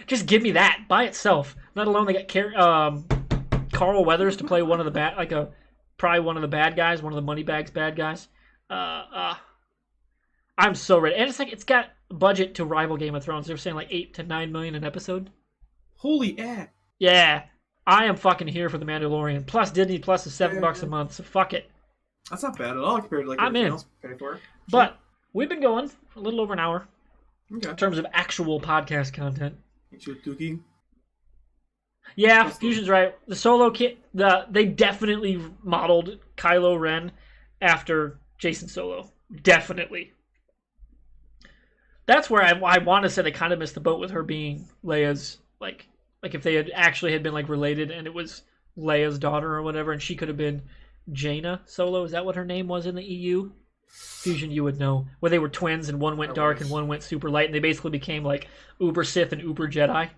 Just give me that by itself. Let alone they got Carl Weathers to play one of the probably one of the bad guys, one of the Moneybags bad guys. I'm so ready, and it's got budget to rival Game of Thrones. They're saying like $8 to $9 million an episode. Holy eh. Yeah, I am fucking here for the Mandalorian. Plus Disney Plus is $7 a month, so fuck it. That's not bad at all compared to like I'm everything in. else we paid for. But we've been going a little over an hour Okay. in terms of actual podcast content. Cookie. Yeah, Fusion's right. The Solo kit, they definitely modeled Kylo Ren after Jason Solo. Definitely. That's where I want to say they kind of missed the boat with her being Leia's, like if they had been like related and it was Leia's daughter or whatever, and she could have been Jaina Solo. Is that what her name was in the EU? Fusion, you would know. Where they were twins and one went dark and one went super light, and they basically became like Uber Sith and Uber Jedi,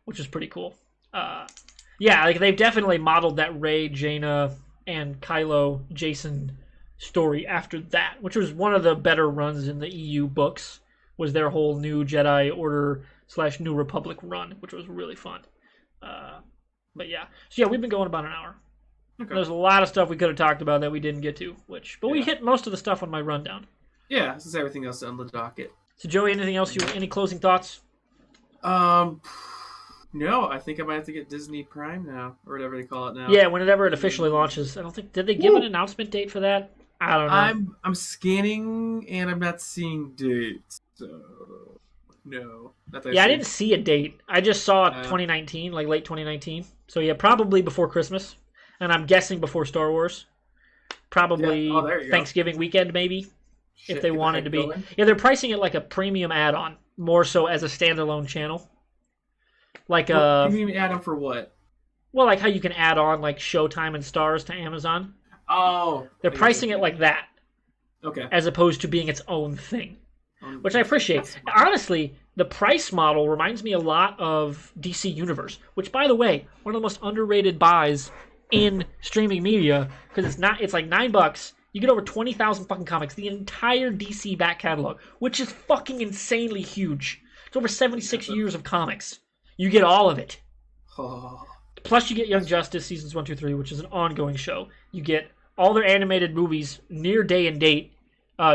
which is pretty cool. Yeah, like they've definitely modeled that Rey, Jaina, and Kylo Jason story after that, which was one of the better runs in the EU books. Was their whole New Jedi Order / New Republic run, which was really fun. But yeah, so yeah, we've been going about an hour. Okay. There's a lot of stuff we could have talked about that we didn't get to, we hit most of the stuff on my rundown. Yeah, this is everything else on the docket. So Joey, anything else? Any closing thoughts? No, I think I might have to get Disney Prime now, or whatever they call it now. Yeah, whenever it officially launches. I don't think did they give an announcement date for that? I don't know. I'm scanning and I'm not seeing dates. So no. I didn't see a date. I just saw 2019, like late 2019. So yeah, probably before Christmas. And I'm guessing before Star Wars. Probably Thanksgiving weekend, maybe. If they wanted to be. Going. Yeah, they're pricing it like a premium add-on. More so as a standalone channel. Like a premium add-on for what? Well, like how you can add on like Showtime and Stars to Amazon. Oh. They're pricing it like that. Okay. As opposed to being its own thing. Which I appreciate. Honestly, the price model reminds me a lot of DC Universe, which, by the way, one of the most underrated buys in streaming media, because it's like $9. You get over 20,000 fucking comics, the entire DC back catalog, which is fucking insanely huge. It's over 76 years of comics. You get all of it. Oh. Plus, you get Young Justice seasons 1, 2, 3, which is an ongoing show. You get all their animated movies near day and date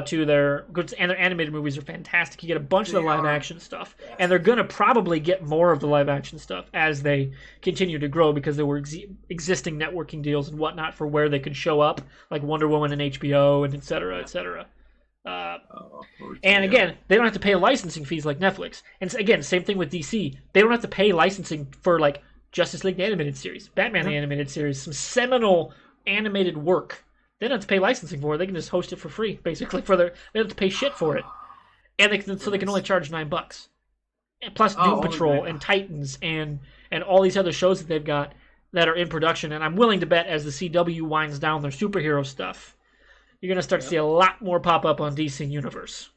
to their goods, and their animated movies are fantastic. You get a bunch of the live action stuff, and they're gonna probably get more of the live action stuff as they continue to grow because there were existing networking deals and whatnot for where they could show up, like Wonder Woman and HBO and et cetera, et cetera. And again, they don't have to pay licensing fees like Netflix. And again, same thing with DC. They don't have to pay licensing for like Justice League the animated series, Batman the animated series, some seminal animated work. They don't have to pay licensing for it. They can just host it for free, basically. They don't have to pay shit for it, and they can only charge $9. And plus Doom Patrol and Titans and all these other shows that they've got that are in production. And I'm willing to bet as the CW winds down their superhero stuff, you're gonna start to see a lot more pop up on DC Universe.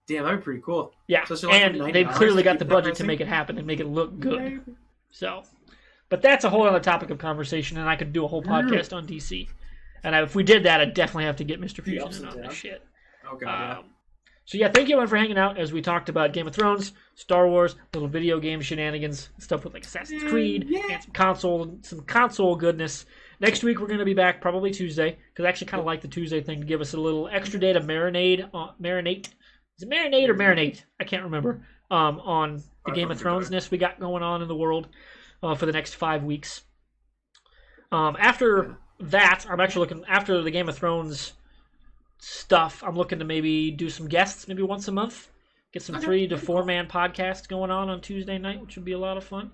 Damn, that'd be pretty cool. Yeah, and they've clearly got the budget to make it happen and make it look good. So, but that's a whole other topic of conversation, and I could do a whole podcast on DC. And if we did that, I'd definitely have to get Mr. Fusion in on this shit. Okay. Yeah. So yeah, thank you everyone for hanging out as we talked about Game of Thrones, Star Wars, little video game shenanigans, stuff with like Assassin's Creed, and some console goodness. Next week we're going to be back probably Tuesday, because I actually kind of like the Tuesday thing to give us a little extra day to marinate. Is it marinate or marinate? I can't remember. On the Game of Thrones-ness we got going on in the world for the next 5 weeks. After that, I'm actually looking, after the Game of Thrones stuff, I'm looking to maybe do some guests, maybe once a month. Get some 3 to 4 man podcasts going on Tuesday night, which would be a lot of fun.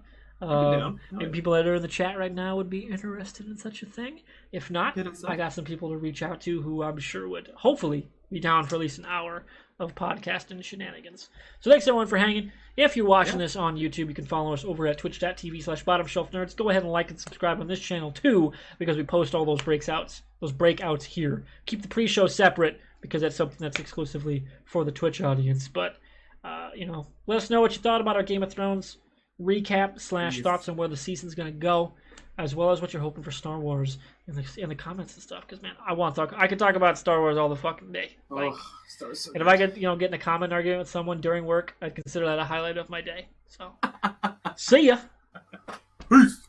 Maybe people that are in the chat right now would be interested in such a thing. If not, I got some people to reach out to who I'm sure would hopefully be down for at least an hour of podcasting shenanigans. So thanks everyone for hanging. If you're watching this on YouTube, you can follow us over at twitch.tv/bottomshelfnerds. Go ahead and like and subscribe on this channel too, because we post all those breakouts here. Keep the pre-show separate because that's something that's exclusively for the Twitch audience. But let us know what you thought about our Game of Thrones recap / thoughts on where the season's gonna go, as well as what you're hoping for Star Wars in the comments and stuff. Because man, I could talk about Star Wars all the fucking day. And if I get get in a comment argument with someone during work, I'd consider that a highlight of my day. So, see ya. Peace.